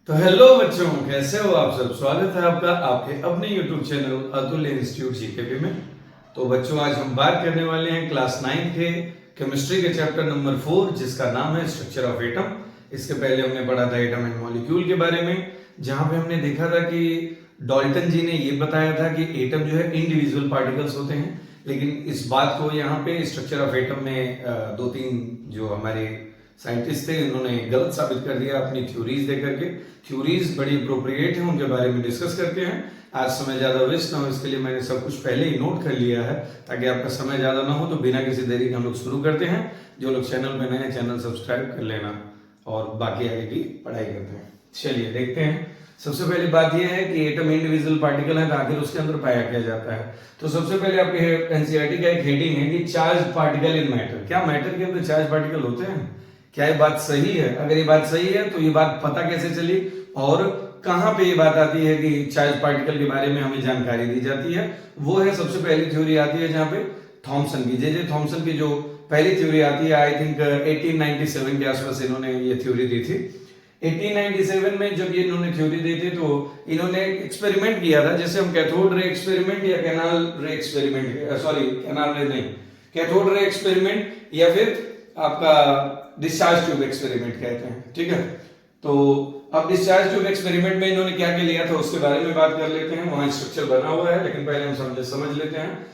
तो हेलो बच्चों, कैसे हो आप सब। स्वागत है आपका आपके अपने YouTube चैनल अतुल्य इंस्टीट्यूट जीकेपी में। तो बच्चों, आज हम बात करने वाले हैं क्लास 9 के केमिस्ट्री के चैप्टर नंबर 4, जिसका नाम है स्ट्रक्चर ऑफ एटम। इसके पहले हमने पढ़ा था एटम एंड मॉलिक्यूल के बारे में, जहां पे हमने देखा था कि डॉल्टन जी ने ये बताया था कि एटम जो है इंडिविजुअल पार्टिकल्स होते हैं। लेकिन इस बात को यहाँ पे स्ट्रक्चर ऑफ एटम में दो तीन जो हमारे साइंटिस्ट थे उन्होंने गलत साबित कर दिया अपनी थ्योरीज दे करके। थ्योरीज बड़ी अप्रोप्रिएट है, उनके बारे में डिस्कस करते हैं। आज समय ज्यादा वेस्ट ना हो इसके लिए मैंने सब कुछ पहले ही नोट कर लिया है, ताकि आपका समय ज्यादा ना हो। तो बिना किसी देरी के हम लोग शुरू करते हैं। जो लोग चैनल में नए हैं चैनल सब्सक्राइब कर लेना और बाकी आगे की पढ़ाई करते हैं। चलिए देखते हैं। सबसे पहली बात यह है कि एटम इंडिविजुअल पार्टिकल है, तो आखिर उसके अंदर पाया किया जाता है। तो सबसे पहले आपके एनसीईआरटी का एक हेडिंग है कि चार्ज पार्टिकल इन मैटर। क्या मैटर के अंदर चार्ज पार्टिकल होते हैं? क्या ये बात सही है? अगर ये बात सही है तो ये बात पता कैसे चली और कहां पे ये बात आती है कि चार्ज पार्टिकल के बारे में हमें जानकारी दी जाती है? वो है सबसे पहली थ्योरी आती है जहां पे थॉमसन की, जे थॉमसन की जो पहली थ्योरी आती है, आई थिंक 1897 के आसपास इन्होंने ये थ्योरी दी थी। 1897 में जब ये इन्होंने थ्योरी दी थी तो इन्होंने एक्सपेरिमेंट किया था, जैसे हम कैथोड रे एक्सपेरिमेंट या कैनाल रे एक्सपेरिमेंट, सॉरी कैनाल रे नहीं, कैथोड रे एक्सपेरिमेंट या फिर आपका डिस्चार्ज ट्यूब एक्सपेरिमेंट कहते हैं। ठीक है, तो अब डिस्चार्ज ट्यूब एक्सपेरिमेंट में इन्होंने क्या क्या लिया था उसके बारे में बात कर लेते हैं। वहां स्ट्रक्चर बना हुआ है, लेकिन पहले हम समझ लेते हैं।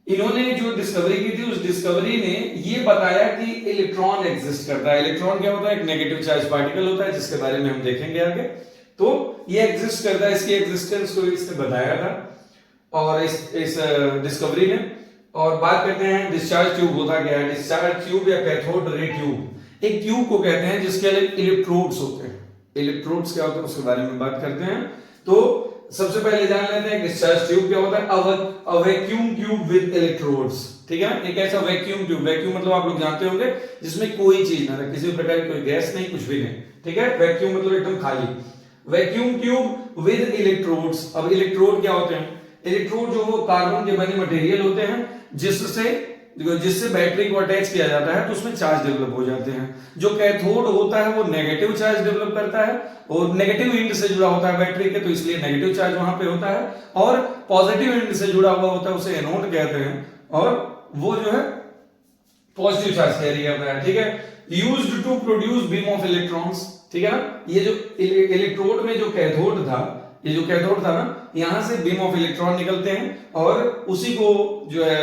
इन्होंने जो डिस्कवरी की थी उस डिस्कवरी ने ये बताया कि इलेक्ट्रॉन एग्जिस्ट करता है। इलेक्ट्रॉन क्या होता है? एक नेगेटिव चार्ज पार्टिकल होता है, जिसके बारे में हम देखेंगे आगे। तो ये एग्जिस्ट करता है, इसकी एग्जिस्टेंस को इसने बताया था और इस डिस्कवरी ने। और बात करते हैं डिस्चार्ज ट्यूब होता क्या है। डिस्चार्ज ट्यूब या कैथोड रे ट्यूब एक ट्यूब को कहते हैं जिसके इलेक्ट्रोड्स होते हैं। इलेक्ट्रोड्स क्या होते हैं उसके बारे में बात करते हैं। तो सबसे पहले जान लेते हैं डिस्चार्ज ट्यूब क्या होता है। A vacuum tube with electrodes. ठीक है, एक ऐसा वैक्यूम ट्यूब, वैक्यूम मतलब आप लोग जानते होंगे जिसमें कोई चीज ना रहे, किसी भी प्रकार की कोई गैस नहीं, कुछ भी नहीं। ठीक है, वैक्यूम मतलब एकदम खाली। Vacuum tube with electrodes. अब इलेक्ट्रोड क्या होते हैं? इलेक्ट्रोड जो वो कार्बन के बने मटेरियल होते हैं जिससे बैटरी को अटैच किया जाता है, तो उसमें चार्ज डेवलप हो जाते हैं। जो कैथोड होता है वो नेगेटिव चार्ज डेवलप करता है और नेगेटिव एंड से जुड़ा होता है बैटरी के, तो इसलिए नेगेटिव चार्ज वहां पे होता है। और पॉजिटिव एंड से जुड़ा हुआ होता है, उसे एनोड कहते हैं, और वो जो है पॉजिटिव चार्ज कैरी करता है। ठीक है, used to produce beam of electrons. ठीक है ना, ये जो इलेक्ट्रोड में जो कैथोड था, ये जो कैथोड था ना, यहां से बीम ऑफ इलेक्ट्रॉन निकलते हैं और उसी को जो है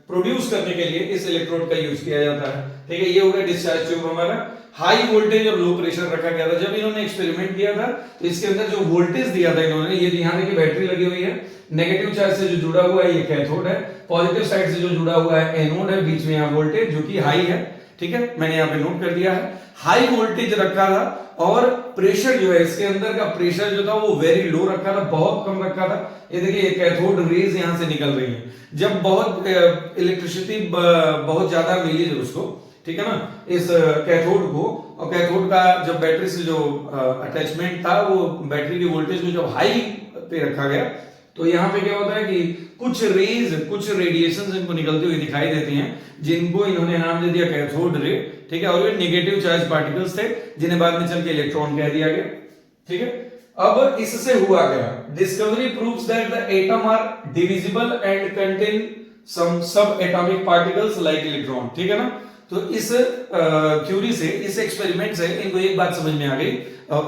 प्रोड्यूस करने के लिए इस इलेक्ट्रोड का यूज किया जाता है। ठीक है, ये हो गया डिस्चार्ज ट्यूब हमारा। हाई वोल्टेज और लो प्रेशर रखा गया था। जब इन्होंने एक्सपेरिमेंट किया था तो इसके अंदर जो वोल्टेज दिया था इन्होंने, ये ध्यान है कि बैटरी लगी हुई है, नेगेटिव चार्ज से जो जुड़ा हुआ है ये कैथोड है, पॉजिटिव साइड से जो जुड़ा हुआ है एनोड है, बीच में यहाँ वोल्टेज जो कि हाई है। ठीक है, मैंने यहाँ पे नोट कर दिया है। हाई वोल्टेज रखा था और प्रेशर जो है इसके अंदर का प्रेशर जो था वो वेरी लो रखा था, बहुत कम रखा था। ये देखिए कैथोड रेज यहां से निकल रही है। जब बहुत इलेक्ट्रिसिटी बहुत ज्यादा मिली जब उसको, ठीक है ना, इस कैथोड को, और कैथोड का जब बैटरी से जो अटैचमेंट था वो बैटरी की वोल्टेज में जब हाई पे रखा गया, तो यहाँ पे क्या होता है कि कुछ रेज, कुछ रेडिएशन इनको निकलती हुई दिखाई देती हैं, जिनको इन्होंने नाम दे दिया कैथोड रे। ठीक है, और ये नेगेटिव चार्ज पार्टिकल्स थे जिन्हें बाद में चल के इलेक्ट्रॉन कह दिया गया। ठीक है, अब इससे हुआ क्या? Discovery proves that the atom are divisible and contain some sub atomic particles like electron. ठीक है ना, तो इस थ्योरी से, इस एक्सपेरिमेंट से इनको एक बात समझ में आ गई,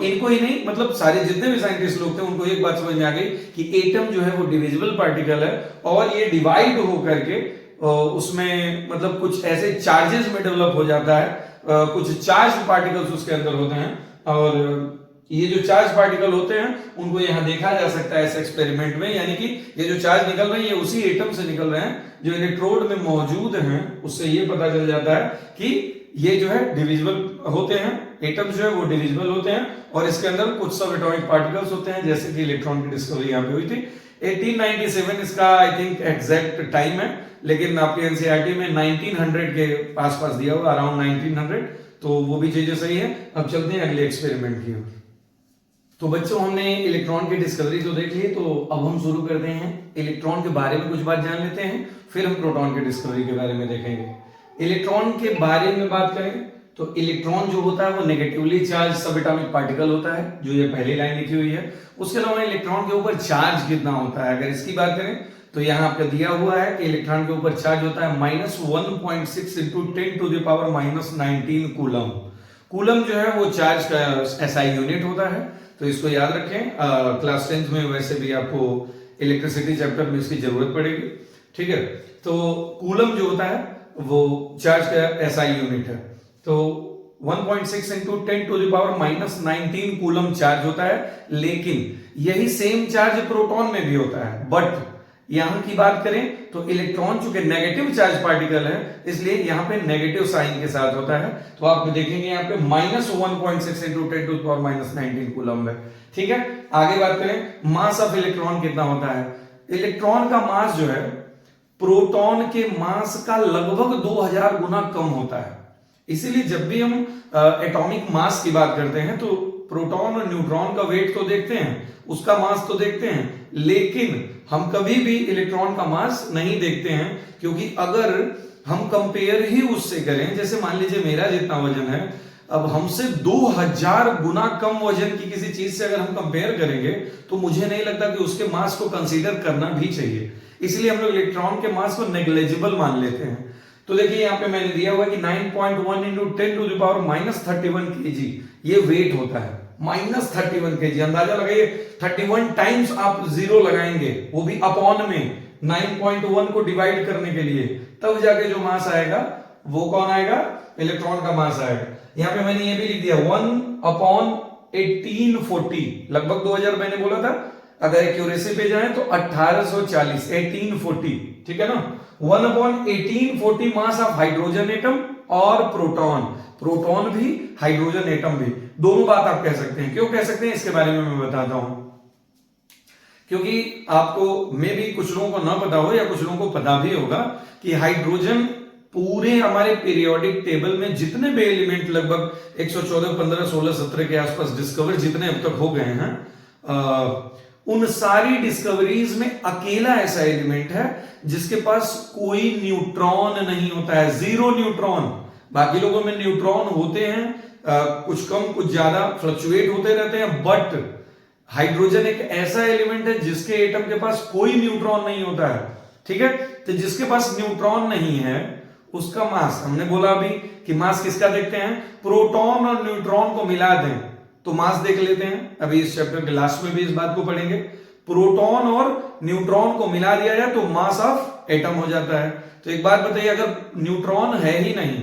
इनको ही नहीं मतलब सारे जितने भी साइंटिस्ट लोग थे उनको एक बात समझ में आ गई कि एटम जो है वो डिविजिबल पार्टिकल है और ये डिवाइड होकर के उसमें मतलब कुछ ऐसे चार्जेस में डेवलप हो जाता है, कुछ चार्ज पार्टिकल्स उसके अंदर होते हैं, और ये जो चार्ज पार्टिकल होते हैं उनको यहां देखा जा सकता है इस एक्सपेरिमेंट में। यानी कि ये जो चार्ज निकल रहे हैं ये उसी एटम से निकल रहे हैं जो इलेक्ट्रोड में मौजूद हैं। उससे ये पता चल जाता है कि ये जो है डिविजिबल होते हैं, एटम जो है वो डिविजिबल होते हैं और इसके अंदर कुछ सब एटॉमिक पार्टिकल्स होते हैं, जैसे कि इलेक्ट्रॉन की डिस्कवरी यहाँ पे हुई थी। 1897 इसका आई थिंक एग्जैक्ट टाइम है, लेकिन आपके एनसीईआरटी में 1900 के आसपास दिया हुआ, अराउंड 1900, तो वो भी चीजें सही है। अब चलते हैं अगले एक्सपेरिमेंट की ओर। तो बच्चों, हमने इलेक्ट्रॉन की डिस्कवरी तो देख ली, तो अब हम शुरू करते हैं इलेक्ट्रॉन के बारे में कुछ बात जान लेते हैं, फिर हम प्रोटॉन की डिस्कवरी के बारे में देखेंगे। इलेक्ट्रॉन के बारे में बात करें तो इलेक्ट्रॉन जो होता है वो नेगेटिवली चार्ज सब एटॉमिक पार्टिकल होता है, जो ये पहली लाइन लिखी हुई है। उसके अलावा इलेक्ट्रॉन के ऊपर चार्ज कितना होता है, अगर इसकी बात करें तो यहाँ आपका दिया हुआ है कि इलेक्ट्रॉन के ऊपर चार्ज होता है -1.6 इंटू 10⁻⁻19 कूलम। कूलम जो है वो चार्ज का एसआई यूनिट होता है, तो इसको याद रखें। क्लास 10th में वैसे भी आपको इलेक्ट्रिसिटी चैप्टर में इसकी जरूरत पड़ेगी, ठीक है। तो कूलम जो होता है वो चार्ज का एसआई यूनिट है, तो 1.6 इंटू 10⁻⁻19 कूलम चार्ज होता है। लेकिन यही सेम चार्ज प्रोटॉन में भी होता है, बट यहां की बात करें तो इलेक्ट्रॉन चूंकि नेगेटिव चार्ज पार्टिकल है, इसलिए यहां पे नेगेटिव साइन के साथ होता है। तो आप देखेंगे यहां पे -1.6 इंटू 10⁻⁻19 कूलम है, ठीक है। आगे बात करें मास ऑफ इलेक्ट्रॉन कितना होता है। इलेक्ट्रॉन का मास जो है प्रोटॉन के मास का लगभग 2000 गुना कम होता है। इसीलिए जब भी हम एटॉमिक मास की बात करते हैं तो प्रोटॉन और न्यूट्रॉन का वेट तो देखते हैं, उसका मास तो देखते हैं, लेकिन हम कभी भी इलेक्ट्रॉन का मास नहीं देखते हैं, क्योंकि अगर हम कंपेयर ही उससे करें, जैसे मान लीजिए मेरा जितना वजन है, अब हमसे 2000 गुना कम वजन की किसी चीज से अगर हम कंपेयर करेंगे तो मुझे नहीं लगता कि उसके मास को कंसीडर करना भी चाहिए। इसलिए हम लोग इलेक्ट्रॉन के मास को नेग्लिजिबल मान लेते हैं। तो देखिए यहाँ पे मैंने दिया हुआ कि 9.1 इंटू 10⁻⁻31 kg ये वेट होता है, -31 kg। अंदाजा लगाइए 31 टाइम्स आप जीरो लगाएंगे, वो भी अपॉन में 9.1 को डिवाइड करने के लिए, तब जाके जो मास आएगा वो कौन आएगा, इलेक्ट्रॉन का मास आएगा। यहाँ पे मैंने ये भी लिख दिया 1/1840, लगभग 2000 मैंने बोला था, अगर एक्यूरेसी पे जाए तो 1840, 1840, ठीक है ना। 1/1840 मास ऑफ हाइड्रोजन एटम और प्रोटॉन, प्रोटॉन भी हाइड्रोजन एटम भी, दोनों बात आप कह सकते हैं। क्यों कह सकते हैं इसके बारे में मैं बताता हूं, क्योंकि आपको मे भी कुछ लोगों को ना पता हो या कुछ लोगों को पता भी होगा कि हाइड्रोजन पूरे हमारे पीरियोडिक टेबल में जितने भी एलिमेंट लगभग 114, 15, 16, 17 के आसपास डिस्कवर जितने अब तक हो गए हैं, उन सारी डिस्कवरीज में अकेला ऐसा एलिमेंट है जिसके पास कोई न्यूट्रॉन नहीं होता है, जीरो न्यूट्रॉन। बाकी लोगों में न्यूट्रॉन होते हैं, कुछ कम कुछ ज्यादा फ्लक्चुएट होते रहते हैं, बट हाइड्रोजन एक ऐसा एलिमेंट है जिसके एटम के पास कोई न्यूट्रॉन नहीं होता है, ठीक है। तो जिसके पास न्यूट्रॉन नहीं है उसका मास, हमने बोला अभी कि मास किसका देखते हैं, प्रोटॉन और न्यूट्रॉन को मिला दें तो मास देख लेते हैं। अभी इस चैप्टर के लास्ट में भी इस बात को पढ़ेंगे। प्रोटॉन और न्यूट्रॉन को मिला दिया जाए तो मास ऑफ एटम हो जाता है। तो एक बात बताइए, अगर न्यूट्रॉन है ही नहीं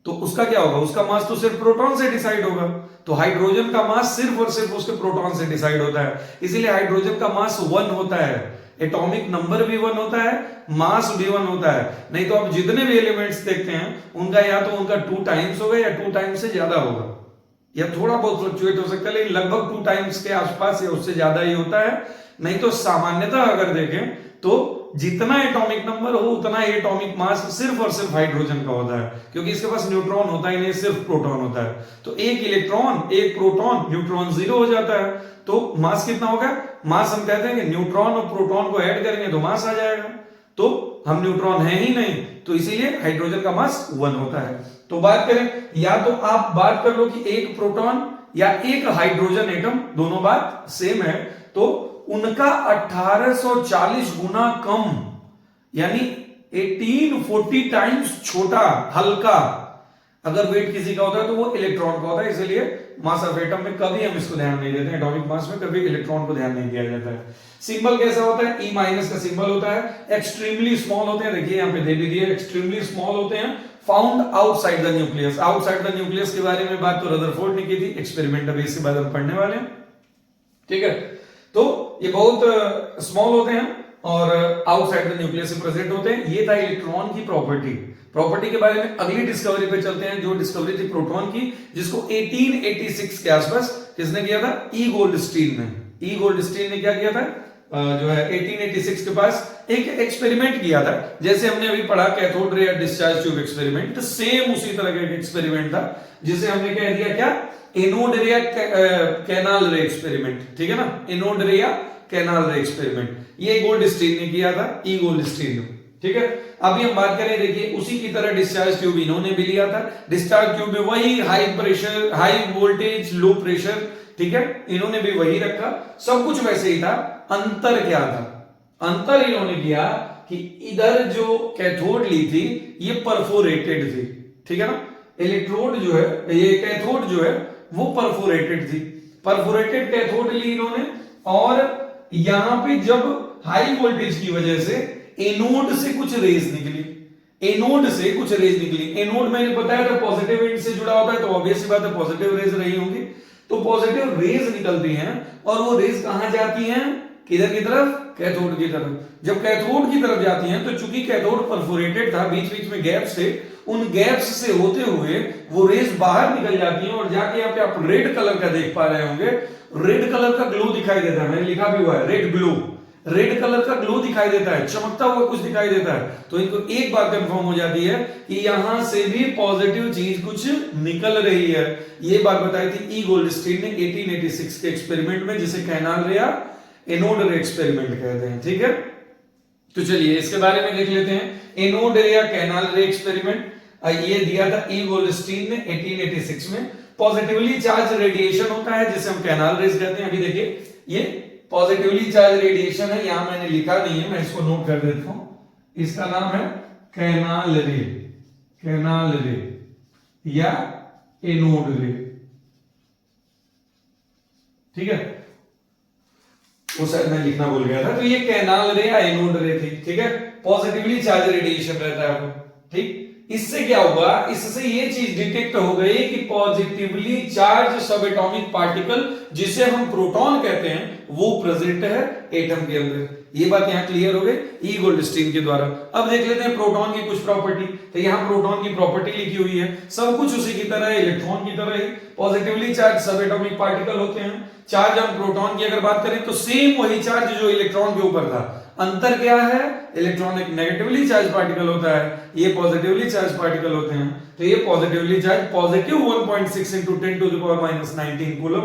तो उसका क्या होगा, उसका मास तो सिर्फ प्रोटॉन से डिसाइड होगा। तो हाइड्रोजन का मास सिर्फ और सिर्फ उसके प्रोटॉन से डिसाइड होता है, इसीलिए हाइड्रोजन का मास 1 होता है, एटॉमिक नंबर भी 1 होता है, मास भी 1 होता है। नहीं तो आप जितने भी एलिमेंट्स देखते हैं उनका या तो उनका 2 टाइम्स होगा या 2 टाइम्स से ज्यादा होगा, या थोड़ा बहुत फ्लक्चुएट हो सकता है, लेकिन लगभग 2 टाइम्स के आसपास या उससे ज्यादा ही होता है। नहीं तो सामान्यतः अगर देखें तो जितना एटॉमिक नंबर हो उतना एटॉमिक मास सिर्फ और सिर्फ हाइड्रोजन का होता है, क्योंकि इसके पास न्यूट्रॉन होता ही नहीं, सिर्फ प्रोटॉन होता है। तो एक इलेक्ट्रॉन एक प्रोटॉन, न्यूट्रॉन 0 हो जाता है। तो मास कितना होगा, मास हम कहते हैं कि न्यूट्रॉन और प्रोटॉन को ऐड करेंगे तो मास आ जाएगा। तो हम न्यूट्रॉन है ही नहीं, तो इसीलिए हाइड्रोजन का मास 1 होता है। तो बात करें, या तो आप बात कर लो कि एक प्रोटॉन या एक हाइड्रोजन एटम, दोनों बात सेम है, तो उनका 1840 गुना कम, यानी 1840 टाइम्स छोटा, हल्का अगर वेट किसी का होता है तो वो इलेक्ट्रॉन का होता है। इसलिए मास ऑफ एटम में कभी हम इसको ध्यान नहीं देते हैं, एटॉमिक मास में कभी इलेक्ट्रॉन को ध्यान नहीं दिया जाता है। सिंबल कैसा होता है, E- का सिंबल होता है। एक्सट्रीमली स्मॉल होते हैं, देखिए यहां पे दे भी दिए, एक्सट्रीमली स्मॉल होते हैं, found outside the nucleus. Outside the nucleus के बारे में बात तो रदरफोर्ड ने की थी, एक्सपेरिमेंट अभी इसके बाद हम पढ़ने वाले हैं, ठीक है। तो ये बहुत स्मॉल होते हैं और आउटसाइड द न्यूक्लियस से प्रेजेंट होते हैं। ये था इलेक्ट्रॉन की प्रॉपर्टी के बारे में। अगली डिस्कवरी पे चलते हैं, जो डिस्कवरी थी प्रोटॉन की, जिसको 1886 के आसपास किसने किया था, ई गोल्डस्टीन ने। ई गोल्डस्टीन ने क्या किया था, जो है 1886 के पास एक एक्सपेरिमेंट किया था, जैसे हमने अभी पढ़ा cathode ray discharge tube experiment, same उसी तरह का एक एक्सपेरिमेंट था, जिसे हमने कह दिया क्या, एनोड रे कैनाल रे एक्सपेरिमेंट, ठीक है ना, एनोड रे कैनाल रे एक्सपेरिमेंट। ये गोल्डस्टीन ने किया था, ई गोल्डस्टीन ने, ठीक है। अभी हम बात करें, देखिए उसी की तरह डिस्चार्ज ट्यूब इन्होंने भी लिया था। डिस्चार्ज ट्यूब में वही high pressure, high voltage, low pressure, ठीक है, इन्होंने भी वही रखा, सब कुछ वैसे ही था। अंतर क्या था? अंतर इन्होंने किया कि इधर जो कैथोड ली थी ये परफोरेटेड थी, ठीक है ना। इलेक्ट्रोड जो है, ये कैथोड जो है वो परफोरेटेड थी, परफोरेटेड कैथोड ली इन्होंने। और यहां पे जब हाई वोल्टेज की वजह से एनोड से कुछ रेज निकली, एनोड से कुछ रेज निकली। एनोड मैंने बताया था पॉजिटिव एंड से जुड़ा होता है, तो ऑब्वियस सी बात है पॉजिटिव रेज रही होंगी। तो पॉजिटिव रेज निकलती हैं और वो रेज कहां जाती हैं? किधर की तरफ? कैथोड की तरफ। जब कैथोड की तरफ जाती हैं तो चूंकि कैथोड परफोरेटेड था, बीच बीच में गैप्स थे, उन गैप्स से होते हुए वो रेज बाहर निकल जाती हैं और जाके यहाँ पे आप रेड कलर का देख पा रहे होंगे, रेड कलर का ग्लो दिखाई देता है, मैंने लिखा भी हुआ है रेड ग्लो, रेड कलर का ग्लो दिखाई देता है, चमकता हुआ कुछ दिखाई देता है। तो इनको एक बात कंफर्म हो जाती है कि यहां से भी पॉजिटिव चीज कुछ निकल रही है। ये बात बताई थी ई गोल्डस्टीन ने 1886 के एक्सपेरिमेंट में, जिसे कैनाल रे या एनोड रे एक्सपेरिमेंट कहते हैं, ठीक है। तो चलिए इसके बारे में देख लेते हैं। एनोड रे या कैनाल रे एक्सपेरिमेंट ये दिया था ई गोल्डस्टीन ने 1886 में। पॉजिटिवली चार्ज रेडिएशन होता है जिसे हम कैनाल रेज कहते हैं। अभी देखिए ये पॉजिटिवली चार्ज रेडिएशन है, यहां मैंने लिखा नहीं है, मैं इसको नोट कर देता हूं। इसका नाम है कैनाल रे, कैनाल रे या एनोड रे, ठीक है। वो शायद मैं लिखना भूल गया था। तो ये कैनाल रे या एनोड रे थी, ठीक है। पॉजिटिवली चार्ज रेडिएशन रहता है वो, ठीक। इससे क्या हुआ? इससे ये चीज डिटेक्ट हो गई कि पॉजिटिवली चार्ज सब एटॉमिक पार्टिकल, जिसे हम प्रोटॉन कहते हैं, वो प्रेजेंट है एटम के अंदर। ये बात यहां क्लियर हो गई ई गोल्डस्टीन के द्वारा। अब देख लेते हैं प्रोटॉन की कुछ प्रॉपर्टी। तो यहां प्रोटॉन की प्रॉपर्टी लिखी हुई है, सब कुछ उसी की तरह है, इलेक्ट्रॉन की तरह ही पॉजिटिवली चार्ज सब एटॉमिक पार्टिकल होते हैं। चार्ज हम प्रोटॉन की अगर बात करें तो सेम वही चार्ज जो इलेक्ट्रॉन के ऊपर था। अंतर क्या है? इलेक्ट्रॉन एक नेगेटिवली चार्ज पार्टिकल होता है, ये पॉजिटिवली चार्ज पार्टिकल होते हैं। तो ये positively charge, positive 1.6 into 10 to the power minus 19 coulomb,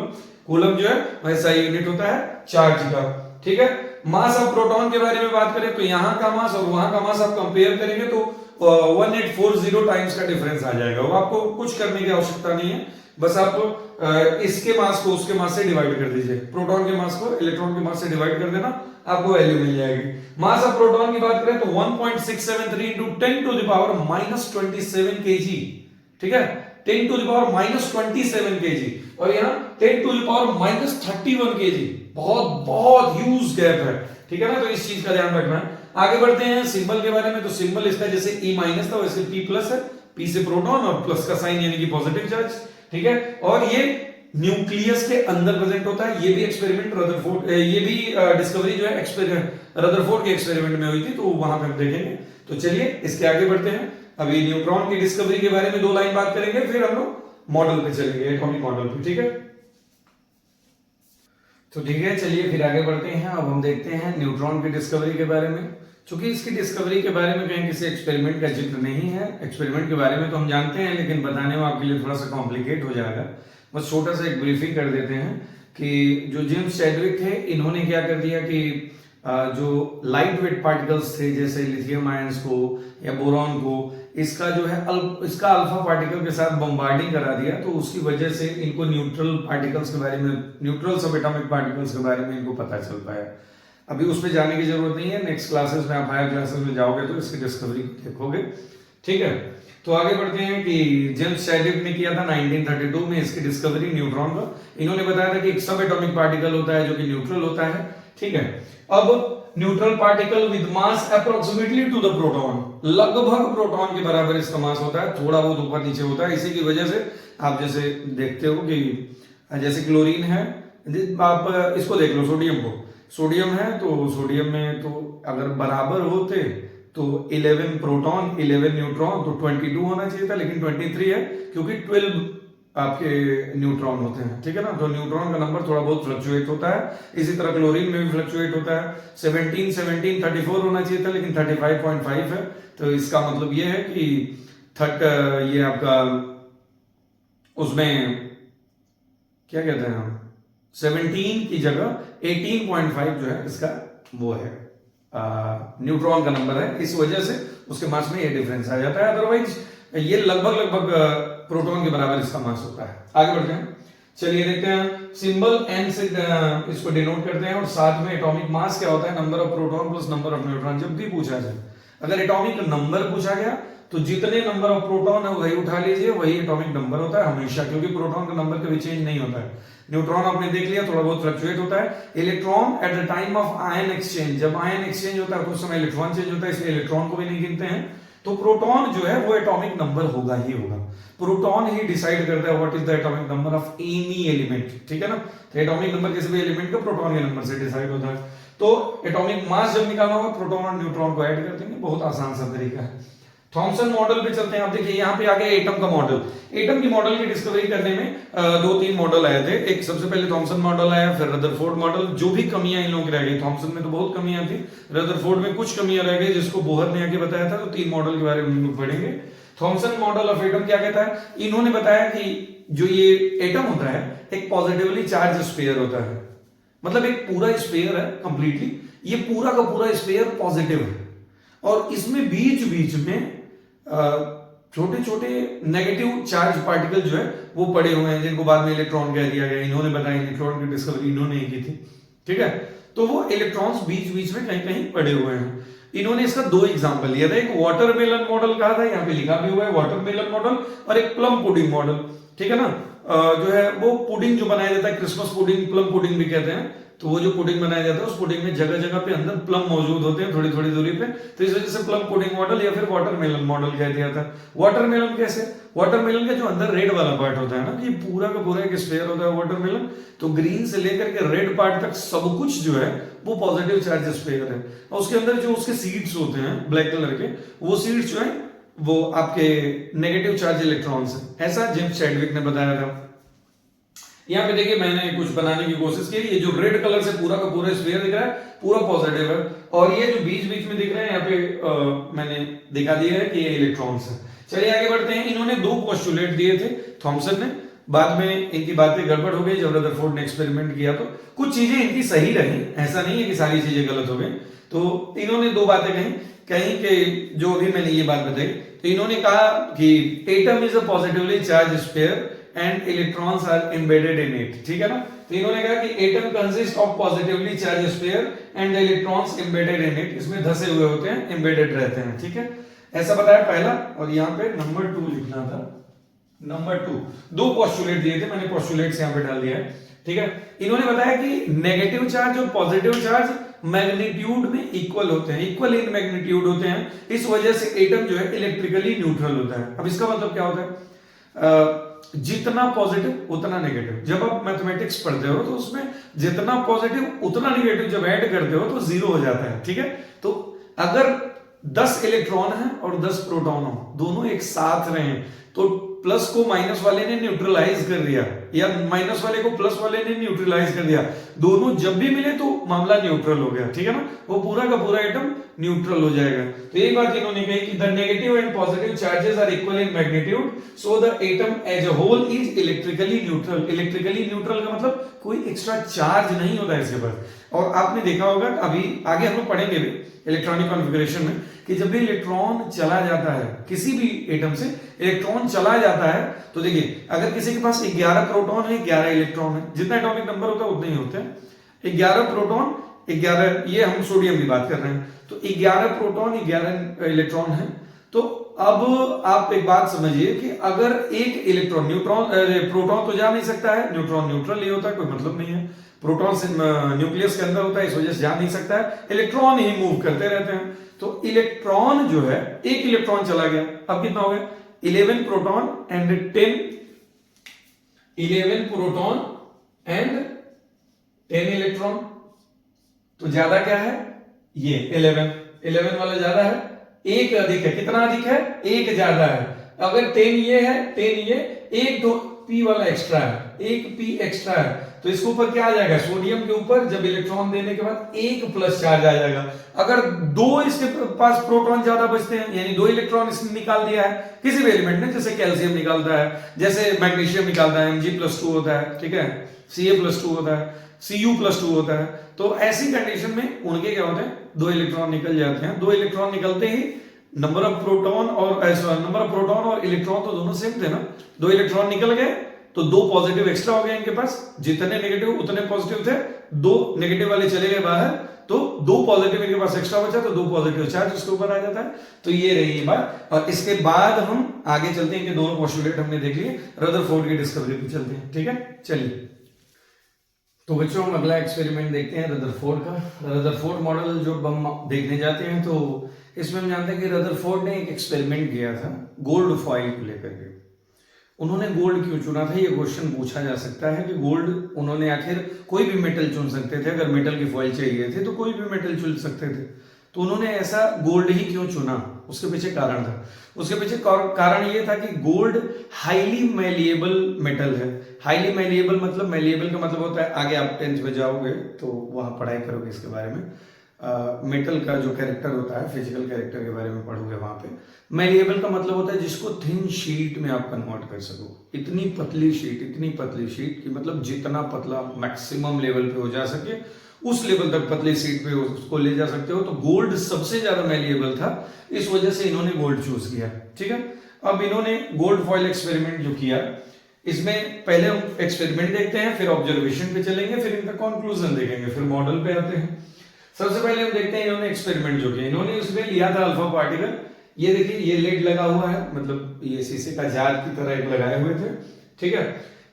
coulomb जो है वैसा यूनिट होता है चार्ज का, ठीक है। मास ऑफ प्रोटॉन के बारे में बात करें तो यहां का मास और वहां का मास आप कंपेयर करेंगे तो 1840 टाइम्स का डिफरेंस आ जाएगा। वो आपको कुछ करने की आवश्यकता नहीं है, बस आप इसके मास को उसके मास से डिवाइड कर दीजिए, प्रोटॉन के मास को इलेक्ट्रॉन के मास से डिवाइड कर देना, आपको वैल्यू मिल जाएगी। मास ऑफ प्रोटॉन की बात करें तो 1.673 into 10 to the power minus 27 kg, ठीक है, 10 to the power minus 27 kg, और यहाँ 10 to the power minus 31 kg, बहुत बहुत ह्यूज गैप है, ठीक है ना। तो इस चीज का ध्यान रखना है। आगे बढ़ते हैं सिंबल के बारे में। तो सिंबल इसका जैसे E माइनस था वैसे P प्लस है, P से प्रोटॉन और प्लस का साइन यानी कि पॉजिटिव चार्ज, ठीक है। और ये न्यूक्लियस के अंदर प्रेजेंट होता है। ये भी एक्सपेरिमेंट रदरफोर्ड, ये भी डिस्कवरी जो है एक्सपेरिमेंट रदरफोर्ड के एक्सपेरिमेंट में हुई थी, तो वहां पे हम देखेंगे। तो चलिए इसके आगे बढ़ते हैं। अभी न्यूट्रॉन की डिस्कवरी के बारे में 2 लाइन बात करेंगे, फिर हम लोग मॉडल पे चलेंगे, एटॉमिक मॉडल पे, ठीक है। तो ठीक है, चलिए फिर आगे बढ़ते हैं। अब हम देखते हैं न्यूट्रॉन की डिस्कवरी के बारे में। चूंकि इसकी डिस्कवरी के बारे में कहीं किसी एक्सपेरिमेंट का जिक्र नहीं है, एक्सपेरिमेंट के बारे में तो हम जानते हैं, लेकिन बताने में आपके लिए थोड़ा सा कॉम्प्लिकेट हो जाएगा। बस छोटा सा एक ब्रीफिंग कर देते हैं कि जो जेम्स चैडविक थे, इन्होंने क्या कर दिया कि जो लाइट वेट पार्टिकल्स थे जैसे लिथियम आयंस को या बोरॉन को, इसका जो है इसका अल्फा पार्टिकल के साथ बम्बार्डिंग करा दिया, तो उसकी वजह से इनको न्यूट्रल पार्टिकल्स के बारे में, न्यूट्रल सब एटॉमिक पार्टिकल्स के बारे में इनको पता चल पाया। अभी उस पर जाने की जरूरत नहीं है, नेक्स्ट क्लासेस में आप हायर क्लासेस में जाओगे तो इसकी डिस्कवरी देखोगे, ठीक है। तो आगे बढ़ते हैं कि जेम्स चैडविक ने किया था 1932 में इसकी डिस्कवरी न्यूट्रॉन का। इन्होंने बताया था कि एक सब एटॉमिक पार्टिकल होता है जो कि न्यूट्रल होता है, ठीक है। अब neutral particle with mass approximately two the proton, लगभग प्रोटॉन के बराबर इसका मास होता है, थोड़ा बहुत ऊपर नीचे होता है। इसी की वजह से आप जैसे देखते हो कि जैसे क्लोरीन है, आप इसको देख लो, सोडियम को, सोडियम है तो सोडियम में तो अगर बराबर होते तो 11 प्रोटॉन 11 न्यूट्रॉन, तो 22 होना चाहिए था, लेकिन 23 है क्योंकि 12 आपके न्यूट्रॉन होते हैं, ठीक है ना। तो न्यूट्रॉन का नंबर थोड़ा बहुत फ्लक्चुएट होता है। इसी तरह क्लोरीन में भी फ्लक्चुएट होता है। 17 17 34 होना चाहिए था, लेकिन 35.5 है। तो इसका मतलब ये है कि ये आपका उसमें क्या कहते हैं हम, 17 की जगह 18.5 जो है इसका वो है, न्यूट्रॉन का नंबर है, इस वजह से उसके मास में ये डिफरेंस आ जाता है। अदरवाइज ये लगभग प्रोटॉन के बराबर इसका मास होता है। आगे बढ़ते हैं, चलिए देखते हैं सिंबल एन से इसको डिनोट करते हैं और साथ में एटॉमिक मास क्या होता है, number of proton plus number of neutron. जब भी पूछा जाए, अगर एटॉमिक नंबर पूछा गया तो जितने नंबर ऑफ प्रोटॉन है वही उठा लीजिए, वही एटॉमिक नंबर होता है हमेशा, क्योंकि प्रोटॉन का नंबर कभी चेंज नहीं होता है। न्यूट्रॉन आपने देख लिया थोड़ा बहुत फ्लक्चुएट होता है। Electron at the time of ion exchange, जब आयन एक्सचेंज होता है तो उस समय इलेक्ट्रॉन चेंज होता है, इसलिए इलेक्ट्रॉन को भी नहीं गिनते हैं। तो प्रोटॉन जो है वो एटॉमिक नंबर होगा ही होगा, प्रोटॉन ही डिसाइड करता है what is the atomic number of any element, ठीक है ना। तो एटॉमिक नंबर किसी भी एलिमेंट का प्रोटॉन के नंबर से डिसाइड होता है। तो एटॉमिक मास जब निकालना होगा प्रोटॉन और न्यूट्रॉन को ऐड कर देंगे, बहुत आसान सा तरीका है। थॉमसन मॉडल पे चलते हैं। आप देखिए यहाँ पे आ गया एटम का मॉडल। एटम की मॉडल की डिस्कवरी करने में दो तीन मॉडल आए थे। एक सबसे पहले थॉमसन मॉडल आया, फिर रदरफोर्ड मॉडल। जो भी कमियां इन लोगों की रह गई, थॉमसन में तो बहुत कमियां थी, रदरफोर्ड में कुछ कमियां रह गई जिसको बोहर ने आके बताया था। तो तीन मॉडल के बारे में हम लोग पढ़ेंगे। थॉमसन मॉडल ऑफ एटम क्या कहता है, इन्होंने बताया कि जो ये एटम होता है एक पॉजिटिवली चार्ज स्फीयर होता है, मतलब एक पूरा स्फीयर है कंप्लीटली, ये पूरा का पूरा स्फीयर पॉजिटिव है और इसमें बीच बीच में छोटे छोटे नेगेटिव चार्ज पार्टिकल जो है वो पड़े हुए हैं, जिनको बाद में इलेक्ट्रॉन कह दिया गया। इन्होंने बताया, इलेक्ट्रॉन की डिस्कवरी इन्होंने ही की थी, ठीक है। तो वो इलेक्ट्रॉन्स बीच बीच में कहीं कहीं पड़े हुए हैं। इन्होंने इसका दो एग्जांपल लिया था, एक वाटरमेलन मॉडल कहा था, यहाँ पे लिखा भी हुआ है वाटरमेलन मॉडल, और एक प्लम पुडिंग मॉडल, ठीक है ना। जो है वो पुडिंग जो बनाया जाता है, क्रिसमस पुडिंग, प्लम पुडिंग भी कहते हैं। तो वो जो पुडिंग बनाया जाता है उस पुडिंग में जगह जगह पे अंदर प्लम मौजूद होते हैं, थोड़ी थोड़ी दूरी पे। तो इस वजह से प्लम पुडिंग मॉडल या फिर वाटरमेलन मॉडल कह दिया था। वाटरमेलन कैसे, वाटरमेलन का जो अंदर रेड वाला पार्ट होता है ना, कि पूरा का पूरा एक स्फीयर होता है वाटरमेलन, तो ग्रीन से लेकर के रेड पार्ट तक सब कुछ जो है वो पॉजिटिव चार्ज स्फीयर है। और उसके अंदर जो उसके सीड्स होते हैं ब्लैक कलर के, वो सीड्स जो है वो आपके नेगेटिव चार्ज इलेक्ट्रॉन्स है, ऐसा जेम्स चैडविक ने बताया था। यहाँ पे देखिए मैंने कुछ बनाने की कोशिश की, ये जो रेड कलर से पूरा का पूरा स्फीयर दिख रहा है पूरा पॉजिटिव है, और ये जो बीच बीच में दिख रहे हैं यहाँ पे मैंने दिखा दिया है कि ये इलेक्ट्रॉन्स है। चलिए आगे बढ़ते हैं। इन्होंने दो पोस्टुलेट दिए थे थॉमसन ने, बाद में इनकी बातें गड़बड़ हो गई जब रदरफोर्ड ने एक्सपेरिमेंट किया। तो कुछ चीजें इनकी सही रही, ऐसा नहीं है कि सारी चीजें गलत हो गई। तो इन्होंने दो बातें कहीं कि जो भी मैंने ये बात बताई, तो इन्होंने कहा कि atom is a positively charge sphere and electrons are embedded in it, ठीक है ना। तो इन्होंने कहा कि atom consist of positively charge sphere and the electrons embedded in it, इसमें धसे हुए होते हैं, एम्बेडेड रहते हैं, ठीक है। ऐसा बताया पहला, और यहाँ पे नंबर 2 लिखना था। नंबर 2 दो पोस्टुलेट दिए थे, मैंने पोस्टुलेट्स यहाँ पे डाल दिया है, ठीक है। इन्होंने बताया कि नेगेटिव चार्ज और पॉजिटिव चार्ज मैग्नीट्यूड में इक्वल होते हैं, इक्वल इन मैग्नीट्यूड होते हैं। इस वजह से एटम जो है इलेक्ट्रिकली न्यूट्रल होता है। अब इसका मतलब क्या होता है, जितना पॉजिटिव उतना नेगेटिव। जब आप मैथमेटिक्स पढ़ते हो तो उसमें जितना पॉजिटिव उतना नेगेटिव जब ऐड करते हो तो जीरो हो जाता है, ठीक है। तो अगर 10 इलेक्ट्रॉन है और 10 प्रोटॉन हो, दोनों एक साथ रहे, तो प्लस को माइनस वाले ने न्यूट्रलाइज कर दिया या माइनस वाले को प्लस वाले ने न्यूट्रलाइज कर दिया, दोनों जब भी मिले तो मामला न्यूट्रल हो गया, ठीक है ना। वो पूरा का पूरा एटम न्यूट्रल हो जाएगा। तो एक बात इन्होंने कही कि the negative and positive charges are equal in magnitude, so the atom as a whole is electrically neutral. Electrically neutral का मतलब कोई एक्स्ट्रा चार्ज नहीं होता है इसके पास। और आपने देखा होगा, अभी आगे हम लोग पढ़ेंगे भी इलेक्ट्रॉनिक कॉन्फ़िगरेशन में, कि जब भी इलेक्ट्रॉन चला जाता है किसी भी एटम से, इलेक्ट्रॉन चला जाता है, तो देखिए अगर किसी के पास 11 प्रोटॉन है 11 इलेक्ट्रॉन है, जितना एटॉमिक नंबर होता है उतने ही होते हैं। 11 प्रोटॉन 11, ये हम सोडियम की बात कर रहे हैं, तो 11 प्रोटॉन 11 इलेक्ट्रॉन है। तो अब आप एक बात समझिए कि अगर एक इलेक्ट्रॉन, प्रोटॉन तो जा नहीं सकता है, न्यूट्रॉन न्यूट्रल ही होता है, कोई मतलब नहीं है। प्रोटॉन से न्यूक्लियस के अंदर होता है, इस वजह से जा नहीं सकता है, इलेक्ट्रॉन ही मूव करते रहते हैं। तो इलेक्ट्रॉन जो है, एक इलेक्ट्रॉन चला गया, अब कितना हो गया, 11 proton and 11 proton and 10 electron. तो ज्यादा क्या है, ये 11 वाला ज्यादा है, एक अधिक है। कितना अधिक है, एक ज्यादा है। अगर 10 ये है, 10 ये, एक P वाला एक्स्ट्रा है, एक P एक्स्ट्रा है, तो इसके ऊपर क्या आ जाएगा, सोडियम के ऊपर जब इलेक्ट्रॉन देने के बाद एक प्लस चार्ज आ जाएगा। अगर दो इसके पास प्रोटॉन ज्यादा बचते हैं, यानी दो इलेक्ट्रॉन इसने निकाल दिया है किसी भी एलिमेंट ने, जैसे कैल्शियम निकालता है, जैसे मैग्नीशियम निकालता है, Mg+2 होता है, ठीक है, Ca+2 होता है, Cu+2 होता है, तो ऐसी कंडीशन में उनके क्या होते हैं, दो इलेक्ट्रॉन निकल जाते हैं। दो इलेक्ट्रॉन निकलते ही नंबर ऑफ प्रोटॉन और इलेक्ट्रॉन तो दोनों सेम थे ना, दो इलेक्ट्रॉन निकल गए तो दो पॉजिटिव एक्स्ट्रा हो गए इनके पास, जितने नेगेटिव उतने पॉजिटिव थे, दो नेगेटिव वाले चले गए बाहर, तो दो पॉजिटिव इनके पास एक्स्ट्रा बचा, तो दो पॉजिटिव चार्ज उसके ऊपर आ जाता है। तो ये रही बात, और इसके बाद हम आगे चलते हैं कि दोनों पोस्टुलेट हमने देख लिए, रदरफोर्ड की डिस्कवरी पे चलते हैं, ठीक है, चलिए। तो बच्चों हम अगला एक्सपेरिमेंट देखते हैं रदरफोर्ड का। रदरफोर्ड मॉडल जो हम देखने जाते हैं, तो इसमें हम जानते हैं कि रदरफोर्ड ने एक एक्सपेरिमेंट किया था गोल्ड फॉइल को लेकर के। उन्होंने गोल्ड क्यों चुना था, ये क्वेश्चन पूछा जा सकता है कि गोल्ड उन्होंने आखिर कोई भी मेटल चुन सकते थे, अगर मेटल की फॉइल चाहिए थे तो कोई भी मेटल चुन सकते थे, तो उन्होंने ऐसा गोल्ड ही क्यों चुना, उसके पीछे कारण था। उसके पीछे कारण ये था कि गोल्ड हाईली मैलिएबल मेटल है। हाईली मैलिएबल मतलब, मैलिएबल का मतलब होता है, आगे आप 10th में जाओगे तो वहां पढ़ाई करोगे इसके बारे में, मेटल का जो कैरेक्टर होता है, फिजिकल कैरेक्टर के बारे में पढ़ोगे वहां पे। मैलिएबल का मतलब होता है जिसको थिन शीट में आप कन्वर्ट कर सको, इतनी पतली शीट कि मतलब जितना पतला मैक्सिमम लेवल पे हो जा सके उस लेवल तक पतली शीट पे उसको ले जा सकते हो। तो गोल्ड सबसे ज्यादा मैलिएबल था, इस वजह से इन्होंने गोल्ड चूज किया, ठीक है। अब इन्होंने गोल्ड फॉइल एक्सपेरिमेंट जो किया, इसमें पहले हम एक्सपेरिमेंट देखते हैं, फिर ऑब्जर्वेशन पे चलेंगे, फिर इनका कंक्लूजन देखेंगे, फिर मॉडल पे आते हैं। सबसे पहले हम देखते हैं इन्होंने एक्सपेरिमेंट जो किया, इन्होंने उसमें लिया था अल्फा पार्टिकल। ये देखिए, ये लेड लगा हुआ है, मतलब ये शीशे का जार की तरह एक लगाए हुए थे, ठीक है।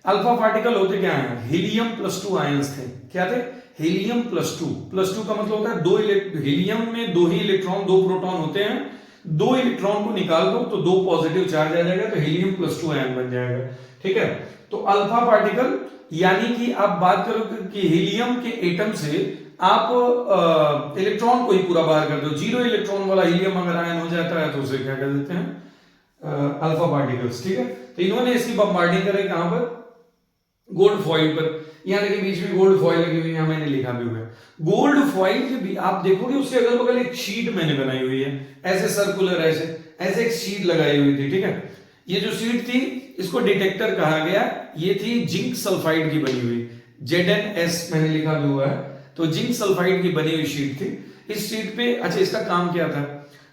अल्फा पार्टिकल होते क्या है, हीलियम+2 आयंस थे। क्या थे, हीलियम+2। +2 का मतलब होता है दो हीलियम में दो ही इलेक्ट्रॉन, दो प्रोटॉन होते हैं, दो इलेक्ट्रॉन को निकाल दो तो दो पॉजिटिव चार्ज आ जाएगा, तो हीलियम+2 आयन बन जाएगा, ठीक है। तो अल्फा पार्टिकल, यानी कि आप बात करो कि हीलियम के एटम से आप इलेक्ट्रॉन को ही पूरा बाहर कर दो, 0 इलेक्ट्रॉन वाला हीलियम अगर आयन हो जाता है तो उसे क्या कर देते हैं, अल्फा पार्टिकल्स, ठीक है। तो इन्होंने इसकी बम्बार्डिंग करी कहां पर, गोल्ड फॉइल पर। यहां देखिए बीच में गोल्ड फॉइल लगी हुई है, यहां मैंने लिखा भी हुआ है। गोल्ड फॉइल के भी आप देखोगे उसके अगल बगल एक शीट मैंने बनाई हुई है, ऐसे सर्कुलर, ऐसे एक शीट लगाई हुई थी, ठीक है। ये जो शीट थी इसको डिटेक्टर कहा गया, ये थी जिंक सल्फाइड की बनी हुई, ZnS मैंने लिखा भी हुआ है, तो जिंक सल्फाइड की बनी हुई शीट थी। इस शीट पे, अच्छा इसका काम क्या था,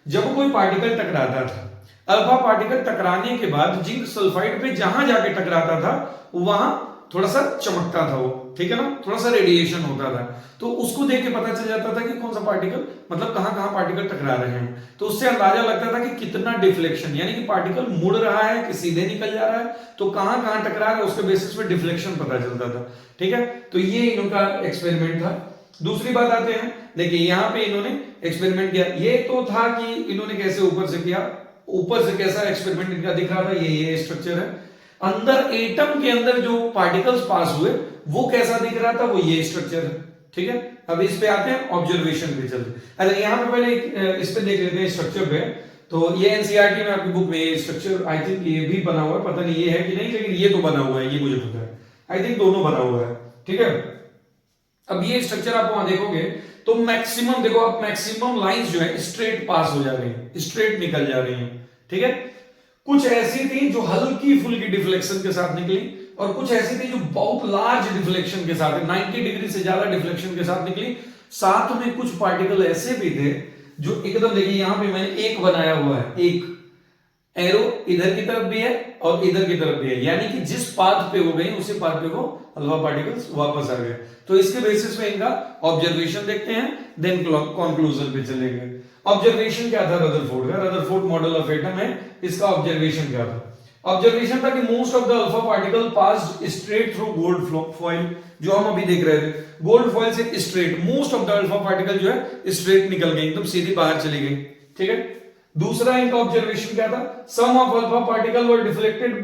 जब कोई पार्टिकल टकराता था, अल्फा पार्टिकल टकराने के बाद जिंक सल्फाइड पे जहां जाके टकराता था वहां थोड़ा सा चमकता था वो, ठीक है ना, थोड़ा सा रेडिएशन होता था, तो उसको देख के पता चल जाता था कि कौन सा पार्टिकल, मतलब कहां कहां पार्टिकल टकरा रहे हैं, तो उससे अंदाजा लगता था कि कितना डिफ्लेक्शन, यानी कि पार्टिकल मुड़ रहा है कि सीधे निकल जा रहा है, तो कहां कहां टकरा रहा है उसके बेसिस पे डिफ्लेक्शन पता चलता था, ठीक है। तो ये इनका एक्सपेरिमेंट था। दूसरी बात आते हैं, देखिए यहां पे इन्होंने एक्सपेरिमेंट किया, ये तो था कि इन्होंने कैसे ऊपर से किया, ऊपर से कैसा एक्सपेरिमेंट इनका दिख रहा था, ये स्ट्रक्चर है, अंदर एटम के अंदर जो पार्टिकल्स पास हुए वो कैसा दिख रहा था, वो ये स्ट्रक्चर है, ठीक है। अब इस पे आते हैं, ऑब्जर्वेशन पे चलते हैं। अरे यहां पे पहले इस पे देख लेते हैं स्ट्रक्चर पे, तो ये एनसीईआरटी में आपकी बुक में ये स्ट्रक्चर, आई थिंक ये भी बना हुआ है, पता नहीं ये है कि नहीं, लेकिन ये तो बना हुआ है, ये मुझे पता है, आई थिंक दोनों बना हुआ है, ठीक है। अब ये स्ट्रक्चर आप वहां देखोगे तो मैक्सिमम, देखो आप मैक्सिमम लाइंस जो है स्ट्रेट पास हो जा रही हैं, स्ट्रेट निकल जा रही हैं, ठीक है। कुछ ऐसी थी जो हल्की फुल्की डिफ्लेक्शन के साथ निकली, और कुछ ऐसी थी जो बहुत लार्ज डिफ्लेक्शन के साथ, 90 डिग्री से ज्यादा डिफ्लेक्शन के साथ निकली। साथ में कुछ पार्टिकल ऐसे भी थे जो एकदम, देखिए यहां पे मैंने एक बनाया हुआ है, एक एरो इधर की तरफ भी है और इधर की तरफ भी है, यानी कि जिस पाथ पे वो गए उसी पाथ पे वो अल्फा पार्टिकल्स वापस आ गए। तो इसके बेसिस पे इनका ऑब्जर्वेशन देखते हैं, देन कंक्लूजन पे चलेंगे। ऑब्जर्वेशन क्या था रदरफोर्ड का, रदरफोर्ड मॉडल ऑफ एटम है, इसका ऑब्जर्वेशन क्या था, ऑब्जर्वेशन था कि most of the alpha particle passed straight through gold foil, जो हम अभी देख रहे थे, गोल्ड फॉइल से straight, most of the alpha particle जो है स्ट्रेट निकल गई, एकदम सीधी बाहर चली गई, ठीक है। दूसरा इनका ऑब्जर्वेशन क्या था, some of alpha particle were deflected,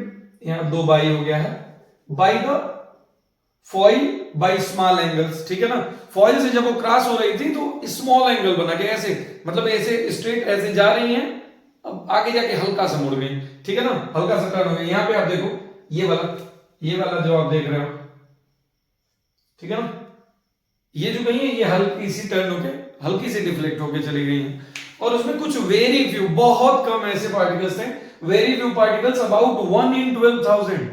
यहां दो बाई हो गया है, by the foil by small angles, ठीक है ना। फॉइल से जब वो क्रॉस हो रही थी तो स्मॉल एंगल बना के ऐसे, मतलब ऐसे स्ट्रेट ऐसे जा रही हैं, अब आगे जाके हल्का सा मुड़ गई, ठीक है ना, हल्का सा टर्न हो गया। यहां पे आप देखो ये वाला ये वाला जो आप देख रहे हो, ठीक है ना, ये जो गई है ये हल्की सी टर्न होके हल्की सी डिफ्लेक्ट होके चली गई है, और उसमें कुछ वेरी फ्यू, बहुत कम ऐसे पार्टिकल्स थे, very few particles, about 1 in 12,000,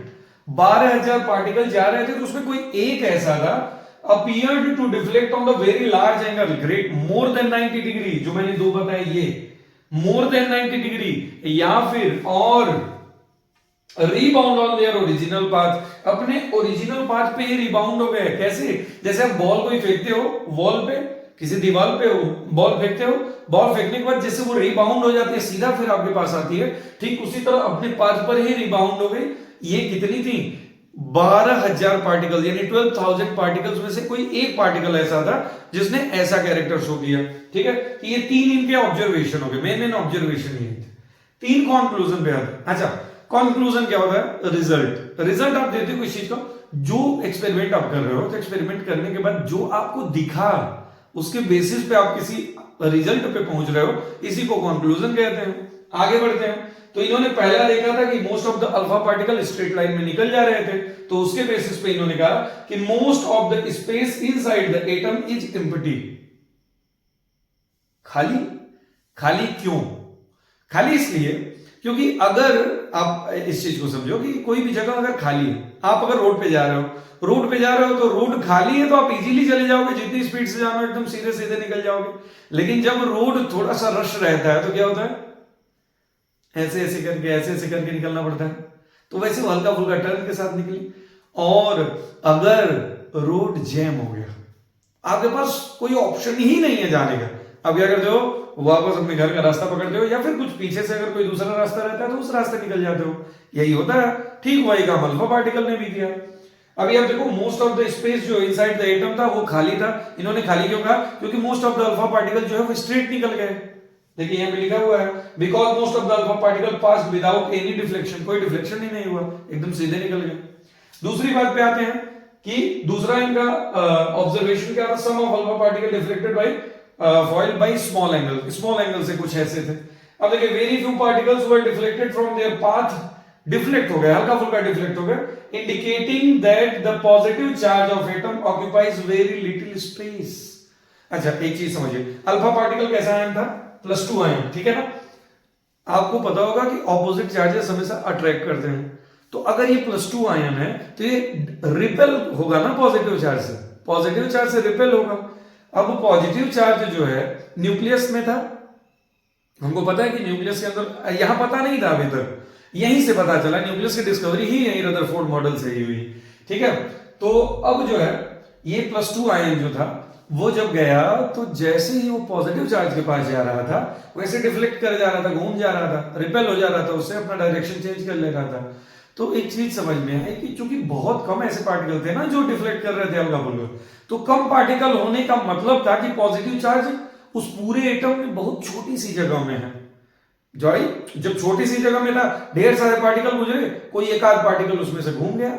12,000 particle जा रहे थे, तो उसमें कोई एक ऐसा था appeared to deflect on the very large angle, great more than 90 degree, जो मैंने दो बताया ये more than 90 डिग्री, या फिर और rebound on their original path, अपने ओरिजिनल पाथ पे ही रिबाउंड हो गए। कैसे? जैसे आप बॉल को ही फेंकते हो वॉल पे, किसी दीवार पे बॉल फेंकते हो, बॉल फेंकने के बाद जैसे वो रिबाउंड हो जाती है सीधा फिर आपके पास आती है, ठीक उसी तरह अपने पाथ पर ही रिबाउंड हो गई। ये कितनी थी? 12,000 पार्टिकल, यानी 12,000 पार्टिकल्स में से कोई एक पार्टिकल ऐसा था जिसने ऐसा कैरेक्टर शो किया। ठीक है, तो ये तीन इनके ऑब्जर्वेशन हो गए, मेन ऑब्जर्वेशन ये थे। तीन कंक्लूजन पे आते। अच्छा, कंक्लूजन क्या होता है? रिजल्ट। रिजल्ट आप देते हो किसी चीज का, जो एक्सपेरिमेंट आप कर रहे हो, तो एक्सपेरिमेंट करने के बाद जो आपको दिखा उसके बेसिस पे आप किसी रिजल्ट पे पहुंच रहे हो, इसी को कंक्लूजन कहते हैं। आगे बढ़ते हैं, तो इन्होंने पहला देखा था कि most of the alpha particle straight line में निकल जा रहे थे, तो उसके बेसिस पे इन्होंने कहा कि most of the space inside the atom is empty. खाली। खाली क्यों? खाली इसलिए क्योंकि अगर आप इस चीज को समझो कि कोई भी जगह अगर खाली है, आप अगर रोड पे जा रहे हो, तो रोड खाली है तो आप इजीली चले जाओगे, जितनी स्पीड से जाना एकदम सीधे सीधे निकल जाओगे। लेकिन जब रोड थोड़ा सा रश रहता है तो क्या होता है? ऐसे ऐसे करके निकलना पड़ता है। तो वैसे हल्का फुल्का टर्न के साथ निकली। और अगर रोड जैम हो गया, आपके पास कोई ऑप्शन ही नहीं है जाने का, अब क्या करते हो? वापस अपने घर का रास्ता पकड़ते हो, या फिर कुछ पीछे से अगर कोई दूसरा रास्ता रहता है तो उस रास्ते निकल जाते हो। यही होता है। ठीक वही काम अल्फा पार्टिकल ने भी किया। अभी आप देखो, मोस्ट ऑफ द स्पेस जो इनसाइड द एटम था वो खाली था। इन्होंने खाली क्यों कहा? क्योंकि most of the alpha particle जो है वो स्ट्रेट निकल गए। देखिए यहां पे लिखा हुआ है, because most of the alpha particle pass without any deflection, कोई डिफ्लेक्शन ही नहीं हुआ, एकदम सीधे निकल गए। दूसरी बात पे आते हैं कि दूसरा इनका ऑब्जर्वेशन क्या था? Some of alpha particle deflected by foil by small angle, small angle से कुछ ऐसे थे। अब देखिए, very few particles were deflected from their path, deflect हो गए, हल्का फुल्का डिफ्लेक्ट हो गए, indicating that the positive charge of atom occupies very little space. अच्छा, एक चीज समझिए, अल्फा पार्टिकल कैसा आयन था? +2 आयन, ठीक है ना। आपको पता होगा कि ऑपोजिट चार्जेस हमेशा अट्रैक्ट करते हैं, तो अगर ये +2 आयन है तो ये रिपेल होगा ना पॉजिटिव चार्ज से, पॉजिटिव चार्ज से रिपेल होगा। अब पॉजिटिव चार्ज जो है न्यूक्लियस में था, हमको पता है कि न्यूक्लियस के अंदर, यहां पता नहीं था अभी तक, यहीं से पता चला, न्यूक्लियस की डिस्कवरी ही यहीं रदरफोर्ड मॉडल से ही हुई। ठीक है, तो अब जो है ये +2 आयन जो था वो जब गया तो जैसे ही वो पॉजिटिव चार्ज के पास जा रहा था वैसे डिफ्लेक्ट कर जा रहा था, घूम जा रहा था, रिपेल हो जा रहा था, उससे अपना डायरेक्शन चेंज कर ले रहा था। तो एक चीज समझ में आई कि चूंकि बहुत कम ऐसे पार्टिकल थे ना जो डिफ्लेक्ट कर रहे थे हल्का फुल्का, तो कम पार्टिकल होने का मतलब था कि पॉजिटिव चार्ज उस पूरे एटम में बहुत छोटी सी जगह में है। जब छोटी सी जगह में था, ढेर सारे पार्टिकल गुजरे, कोई एक आध पार्टिकल उसमें से घूम गया,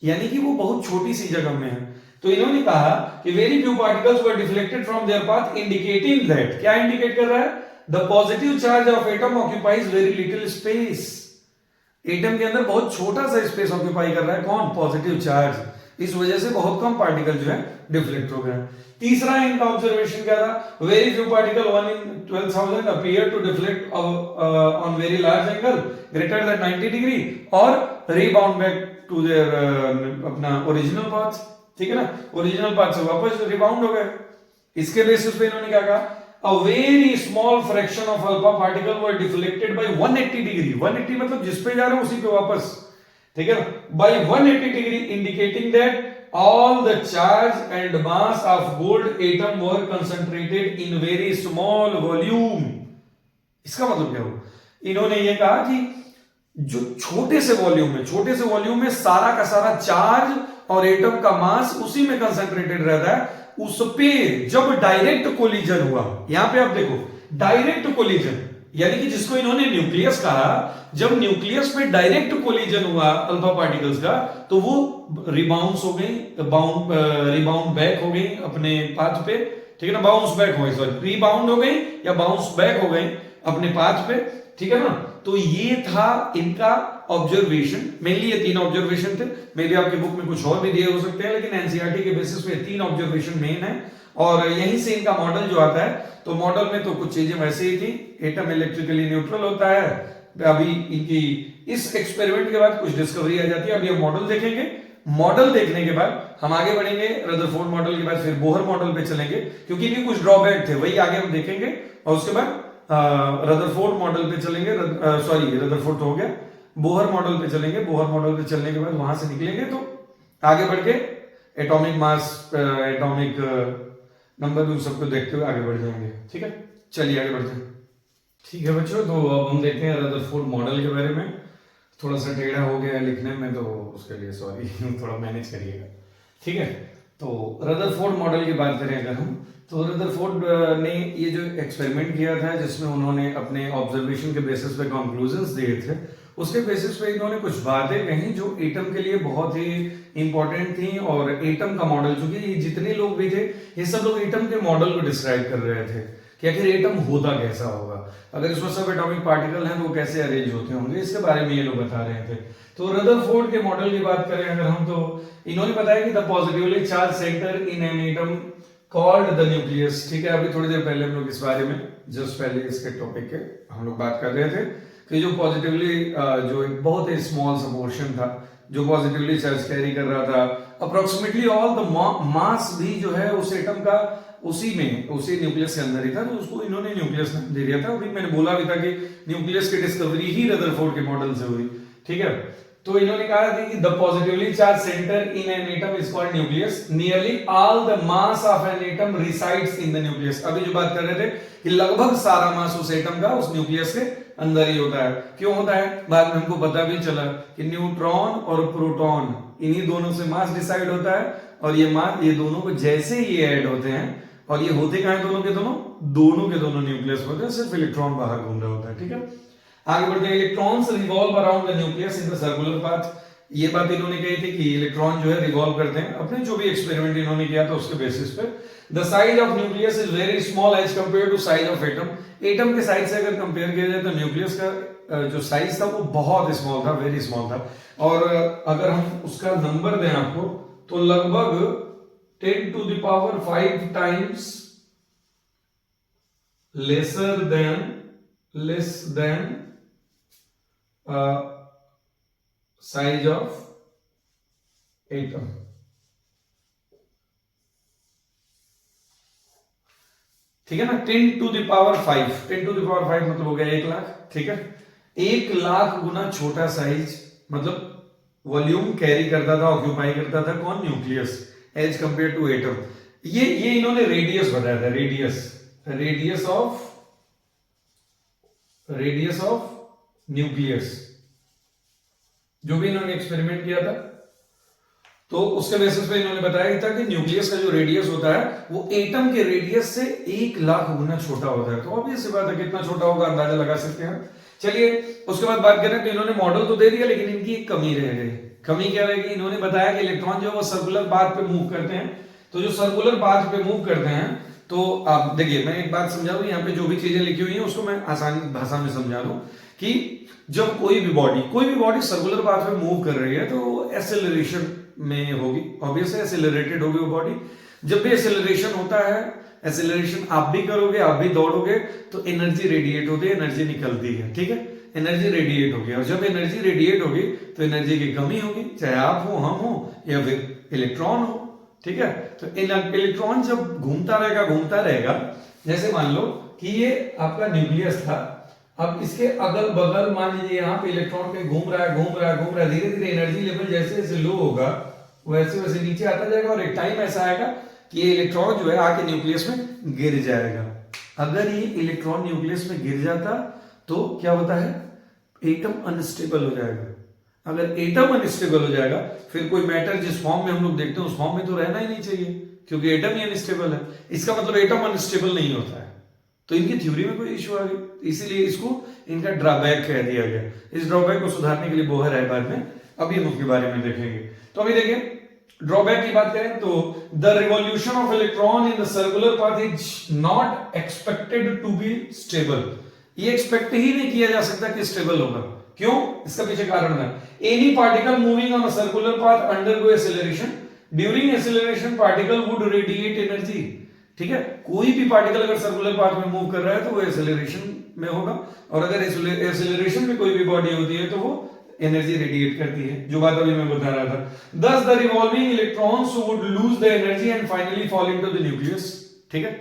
यानी कि वो बहुत छोटी सी जगह में है। तो इन्होंने कहा कि very few particles were deflected from their path, indicating that, क्या इंडिकेट कर रहा है? The positive charge of atom occupies very little space. Atom के अंदर बहुत छोटा सा स्पेस ऑक्यूपाई कर रहा है, कौन? Positive charge. इस वजह से बहुत कम पार्टिकल जो है डिफ्लेक्ट हो गए। तीसरा इनका ऑब्जर्वेशन क्या था? Very few particle 1 in 12,000 appear to deflect on very large angle greater than 90 degree और रीबाउंड बैक टू देयर अपना ओरिजिनल पाथ। ठीक है ना, ओरिजिनल पाथ से वापस रिबाउंड हो गए। इसके बेसिस पे इन्होंने क्या कहा? A very small fraction of alpha particle were deflected by 180 degree, 180 मतलब जिस पे जा रहे हैं उसी पे वापस, ठीक है, by 180 degree, indicating that all the charge and mass of gold atom were concentrated in very small volume। इसका मतलब क्या हुआ? इन्होंने ये कहा कि जो छोटे से वॉल्यूम में सारा का सारा चार्ज और एटम का मास उसी में कंसंट्रेटेड रहता है, उस पे जब डायरेक्ट कोलिजन हुआ, यहां पे आप देखो डायरेक्ट कोलिजन, यानी कि जिसको इन्होंने न्यूक्लियस कहा, जब न्यूक्लियस पे डायरेक्ट कोलिजन हुआ अल्फा पार्टिकल्स का, तो वो रिबाउंस हो गई, रिबाउंड बैक हो गई अपने पाथ पे, ठीक है ना, बाउंस बैक हो गई, सॉरी रिबाउंड हो गई या बाउंस बैक हो गई अपने पाथ पे, ठीक है ना। तो ये था इनका ऑब्जर्वेशन, मेनली ये 3 ऑब्जर्वेशन थे, मे भी आपकी बुक में कुछ और भी दिए हो सकते हैं, लेकिन एनसीईआरटी के बेसिस पे 3 ऑब्जर्वेशन मेन है और यहीं से इनका मॉडल जो आता है। तो मॉडल में तो कुछ चीजें वैसे ही थी, एटम इलेक्ट्रिकली न्यूट्रल होता है। अभी इनकी इस एक्सपेरिमेंट के बाद कुछ डिस्कवरी आ जाती है। अभी हम मॉडल देखेंगे, मॉडल देखने के बाद हम आगे बढ़ेंगे रदरफोर्ड मॉडल के बाद फिर बोहर मॉडल पे चलेंगे, क्योंकि इनके कुछ ड्रॉबैक थे, वही आगे हम देखेंगे। और उसके बाद रदरफोर्ड मॉडल पे चलेंगे, सॉरी रदरफोर्ड तो हो गया, बोहर मॉडल पे चलेंगे। बोहर मॉडल पे चलने के बाद वहां से निकलेंगे तो आगे बढ़ के एटॉमिक मास, एटॉमिक नंबर, उन सबको देखते हुए आगे बढ़ जाएंगे। ठीक है, चलिए आगे बढ़ते हैं। ठीक है बच्चों, तो अब हम देखते हैं रदरफोर्ड मॉडल के बारे में। थोड़ा सा टेढ़ा हो गया लिखने में, तो उसके लिए सॉरी, थोड़ा मैनेज करिएगा। ठीक है, तो रदरफोर्ड मॉडल की बात करें अगर हम, तो रदरफोर्ड ने ये जो एक्सपेरिमेंट किया था जिसमें उन्होंने अपने ऑब्जर्वेशन के बेसिस पे कंक्लूजन्स दिए थे, उसके बेसिस पे इन्होंने कुछ बातें कही जो एटम के लिए बहुत ही इंपॉर्टेंट थी। और एटम का मॉडल, चूंकि जितने लोग भी थे ये सब लोग एटम के मॉडल को डिस्क्राइब कर रहे थे कि आखिर एटम होता कैसा होगा, अगर इसमें सब एटॉमिक पार्टिकल हैं तो वो कैसे अरेंज होते होंगे, इसके बारे में ये लोग बता रहे थे। तो रदरफोर्ड के मॉडल की बात करें अगर हम, तो इन्होंने बताया कि the positively charge centre in an atom called the nucleus. ठीक है, अभी थोड़ी देर पहले हम लोग इस बारे में, जस्ट पहले इसके टॉपिक के हम लोग बात कर रहे थे कि जो पॉजिटिवली जो एक बहुत ही स्मॉल सा पोर्शन था जो पॉजिटिवली चार्ज कैरी कर रहा था, अप्रोक्सीमेटली ऑल द मास भी जो है उस एटम का उसी न्यूक्लियस के अंदर ही था, तो उसको इन्होंने न्यूक्लियस नाम दे दिया था। अभी मैंने बोला भी था कि न्यूक्लियस की डिस्कवरी ही रदरफोर्ड के मॉडल से हुई। ठीक है, तो इन्होंने कहा था कि the positively charge centre in an atom is called nucleus, nearly all the mass of an atom resides in the nucleus. अभी जो बात कर रहे थे कि लगभग सारा मास उस एटम का उस न्यूक्लियस के अंदर ही होता है। क्यों होता है, बाद में हमको पता भी चला कि न्यूट्रॉन और प्रोटॉन, इन्हीं दोनों से मास डिसाइड होता है। और ये मास, ये दोनों को जैसे ही ऐड होते हैं, और ये होते कहां दोनों के दोनों न्यूक्लियस होते हैं, सिर्फ इलेक्ट्रॉन बाहर घूम रहा होता है। ठीक है, आगे बढ़ते हैं। Electrons revolve around the nucleus in the circular path. ये बात इन्होंने कही थी कि इलेक्ट्रॉन जो है रिवॉल्व करते हैं, अपने जो भी एक्सपेरिमेंट इन्होंने किया था उसके बेसिस पे। The size of nucleus is very small as compare to size of atom. Atom के साइज से अगर कंपेयर किया जाए तो न्यूक्लियस का जो साइज था वो बहुत स्मॉल था, वेरी स्मॉल था। और अगर हम उसका नंबर दें आपको, तो लगभग 10 to the power 5 times less than size of atom। ठीक है ना, 10 to the power 5, 10 to the power 5 मतलब हो गया 1 लाख। ठीक है, 1 लाख गुना छोटा साइज, मतलब वॉल्यूम कैरी करता था, ऑक्यूपाई करता था कौन, nucleus, as compare to atom. ये इन्होंने रेडियस बताया था, रेडियस ऑफ न्यूक्लियस, जो भी इन्होंने एक्सपेरिमेंट किया था तो उसके बेसिस पे इन्होंने बताया था कि न्यूक्लियस का जो रेडियस होता है वो एटम के रेडियस से 1 लाख गुना छोटा होता है। तो ऑब्वियस सी बात है, कितना छोटा होगा अंदाजा लगा सकते हैं। चलिए उसके बाद बात करें तो इन्होंने मॉडल तो दे दिया, लेकिन इनकी एक कमी रह गई। कमी क्या रहेगी, इन्होंने बताया कि इलेक्ट्रॉन जो है वो सर्कुलर पाथ पे मूव करते हैं। तो जो सर्कुलर पाथ पे मूव करते हैं, तो आप देखिए, मैं एक बात समझा दूं, यहाँ पे जो भी चीजें लिखी हुई हैं उसको मैं आसान भाषा में समझा दूं कि जब कोई भी बॉडी सर्कुलर पाथ पे मूव कर रही है तो एक्सेलरेशन में होगी, ऑब्वियसली एक्सेलरेटेड होगी वो बॉडी। जब भी एक्सेलरेशन होता है, एक्सेलरेशन आप भी करोगे, आप भी दौड़ोगे, तो एनर्जी रेडिएट होती है, एनर्जी निकलती है। ठीक है, एनर्जी रेडिएट होगी, और जब एनर्जी रेडिएट होगी तो एनर्जी की कमी होगी, चाहे आप हो, हम हो, या फिर इलेक्ट्रॉन हो। ठीक है, तो इलेक्ट्रॉन जब घूमता रहेगा, जैसे मान लो कि ये आपका न्यूक्लियस था, अब इसके अगल बगल मान लीजिए यहाँ पे इलेक्ट्रॉन कहीं घूम रहा है, धीरे धीरे एनर्जी लेवल जैसे जैसे लो होगा वैसे वैसे नीचे आता जाएगा, और एक टाइम ऐसा आएगा कि ये इलेक्ट्रॉन जो है आके न्यूक्लियस में गिर जाएगा। अगर ये इलेक्ट्रॉन न्यूक्लियस में गिर जाता तो क्या होता है, एटम अनस्टेबल हो जाएगा। अगर एटम अनस्टेबल हो जाएगा, फिर कोई मैटर जिस फॉर्म में हम लोग देखते हैं उस फॉर्म में तो रहना ही नहीं चाहिए, क्योंकि एटम ही अनस्टेबल है। इसका मतलब एटम अनस्टेबल नहीं होता है। तो इनकी थ्योरी में कोई इश्यू आ गई, इसीलिए इसको इनका ड्रॉबैक कह दिया गया। इस ड्रॉबैक को सुधारने के लिए बोहर है बाद में, अभी हम उसके बारे में देखेंगे। तो अभी देखिए ड्रॉबैक की बात करें तो the revolution of electron in the circular path is not expected to be stable. ये एक्सपेक्ट ही नहीं किया जा सकता कि स्टेबल होगा। क्यों? इसका पीछे कारण है। Any particle moving on a circular path undergo acceleration, during acceleration particle would radiate energy. ठीक है, कोई भी पार्टिकल अगर सर्कुलर पाथ में मूव कर रहा है तो वो एक्सेलरेशन में होगा, और अगर एक्सेलरेशन में कोई भी बॉडी होती है तो वो एनर्जी रेडिएट करती है, जो बात अभी मैं बता रहा था। Thus the revolving electrons would lose the energy and finally fall into the nucleus। ठीक है,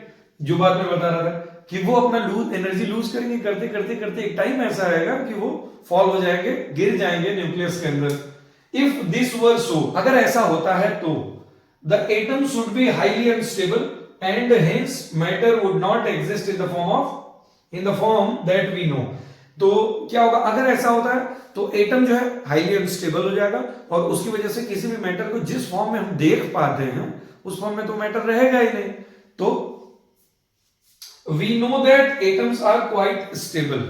जो बात मैं बता रहा था कि वो अपना एनर्जी लूज करेंगे, करते करते करते एक टाइम ऐसा आएगा कि वो फॉल हो जाएंगे, गिर जाएंगे न्यूक्लियस के अंदर। इफ दिस वर सो, अगर ऐसा होता है तो the atom should be highly unstable and hence matter would not exist in the form that we know. तो क्या होगा अगर ऐसा होता है? तो एटम जो है हाईली अनस्टेबल हो जाएगा, और उसकी वजह से किसी भी मैटर को जिस फॉर्म में हम देख पाते हैं उस फॉर्म में तो मैटर रहेगा ही नहीं। तो we know that atoms are quite stable.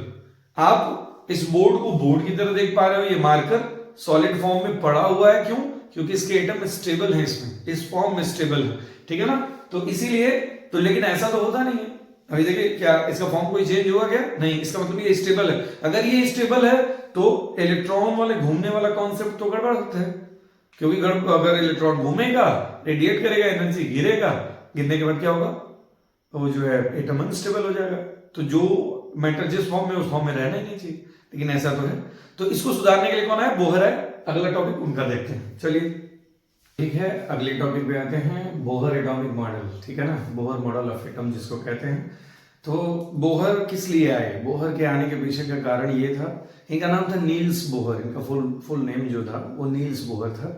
आप इस बोर्ड को बोर्ड की तरह देख पा रहे हो, ये मार्कर सॉलिड फॉर्म में पड़ा हुआ है, क्यों? क्योंकि इसके एटम स्टेबल है, इसमें इस फॉर्म में स्टेबल है। ठीक है ना, तो इसीलिए तो, लेकिन ऐसा तो होता नहीं है। अभी देखिए, क्या इसका फॉर्म कोई चेंज हुआ क्या? नहीं, इसका मतलब ये स्टेबल है। अगर ये स्टेबल है तो इलेक्ट्रॉन वाले घूमने वाला कॉन्सेप्ट तो गड़बड़ होता है, क्योंकि अगर इलेक्ट्रॉन घूमेगा, रेडिएट करेगा एनर्जी, गिरेगा, गिरने के बाद क्या होगा? वो जो है एटम अनस्टेबल हो जाएगा। तो जो मैटर जिस फॉर्म में उस फॉर्म में रहना ही नहीं चाहिए, लेकिन ऐसा तो है। तो इसको सुधारने के लिए कौन है? बोहर है। अगला टॉपिक उनका देखते हैं, चलिए ठीक है। अगले टॉपिक पे आते हैं, बोहर एटॉमिक मॉडल। ठीक है ना, बोहर मॉडल ऑफ एटम जिसको कहते हैं। तो बोहर किस लिए आए? बोहर के आने के पीछे का कारण ये था, इनका नाम था नील्स बोहर, इनका फुल नेम जो था वो नील्स बोहर था।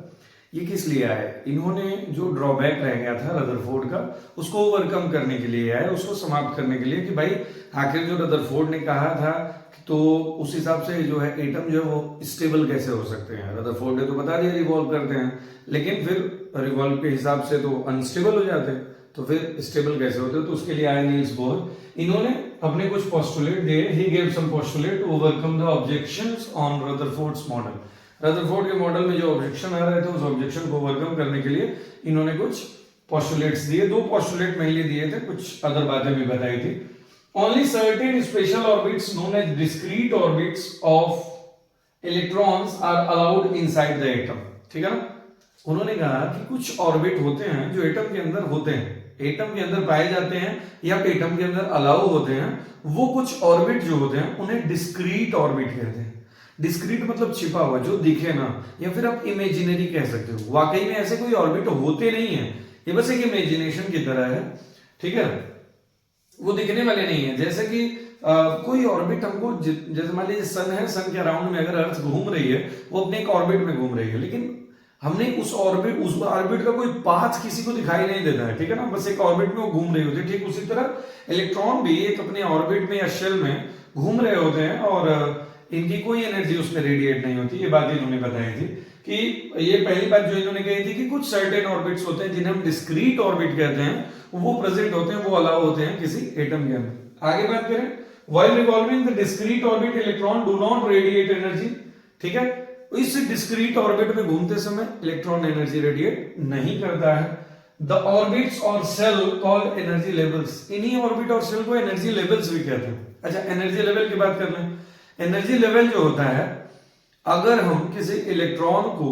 ये किस लिए आए? इन्होंने जो ड्रॉबैक रह गया था रदरफोर्ड का, उसको ओवरकम करने के लिए आए, उसको समाप्त करने के लिए कि भाई आखिर जो रदरफोर्ड ने कहा था तो उस हिसाब से जो है एटम जो है वो स्टेबल कैसे हो सकते हैं। रदरफोर्ड ने तो बता दिया रिवॉल्व करते हैं, लेकिन फिर रिवॉल्व के हिसाब से तो अनस्टेबल हो जाते हैं, तो फिर स्टेबल कैसे होते? तो उसके लिए आए नील्स बोहर। इन्होंने अपने कुछ पोस्टुलेट दिए, he gave some postulate to overcome the objections on Rutherford's model. Rutherford के मॉडल में जो ऑब्जेक्शन आ रहे थे उस ऑब्जेक्शन को ओवरकम करने के लिए इन्होंने कुछ पोस्टुलेट्स दिए। दो पोस्टुलेट मेनली दिए थे, कुछ अदर बातें भी बताई थी। Only certain special orbits known as discrete orbits of electrons are allowed inside the atom। ठीक है ना, उन्होंने कहा कि कुछ ऑर्बिट होते हैं जो एटम के अंदर होते हैं, एटम के अंदर पाए जाते हैं या एटम के अंदर अलाउ होते हैं। वो कुछ ऑर्बिट जो होते हैं उन्हें डिस्क्रीट ऑर्बिट कहते हैं। डिस्क्रीट मतलब छिपा हुआ, जो दिखे ना, या फिर आप इमेजिनरी कह सकते हो। वाकई में ऐसे कोई ऑर्बिट होते नहीं है, ये बस एक इमेजिनेशन की तरह है। ठीक है, वो दिखने वाले नहीं है। जैसे कि कोई ऑर्बिट हमको, जैसे मान लीजिए सन है, सन के अराउंड में अगर अर्थ घूम रही है, वो अपने एक ऑर्बिट में घूम रही है, लेकिन हमने उस ऑर्बिट का कोई पाथ किसी को दिखाई नहीं देता है। ठीक है ना, बस एक ऑर्बिट में वो घूम रही होती है। ठीक उसी तरह इलेक्ट्रॉन भी एक अपने ऑर्बिट में या शेल में घूम रहे होते हैं और इनकी कोई एनर्जी उसमें रेडिएट नहीं होती। ये बात इन्होंने बताई थी कि ये पहली बात जो इन्होंने कही थी कि कुछ सर्टेन ऑर्बिट्स होते हैं जिन्हें हम डिस्क्रीट ऑर्बिट कहते हैं, वो प्रेजेंट होते हैं, वो अलाउ होते हैं किसी एटम के अंदर। आगे बात करें, while revolving the discrete orbit electron do not radiate energy. ठीक है, इस डिस्क्रीट ऑर्बिट में घूमते समय इलेक्ट्रॉन एनर्जी रेडिएट नहीं करता है। द ऑर्बिट्स और सेल कॉल्ड एनर्जी लेवल्स। इन्हीं ऑर्बिट और सेल को एनर्जी लेवल्स भी कहते हैं। अच्छा, एनर्जी लेवल की बात कर लें। एनर्जी लेवल जो होता है, अगर हम किसी इलेक्ट्रॉन को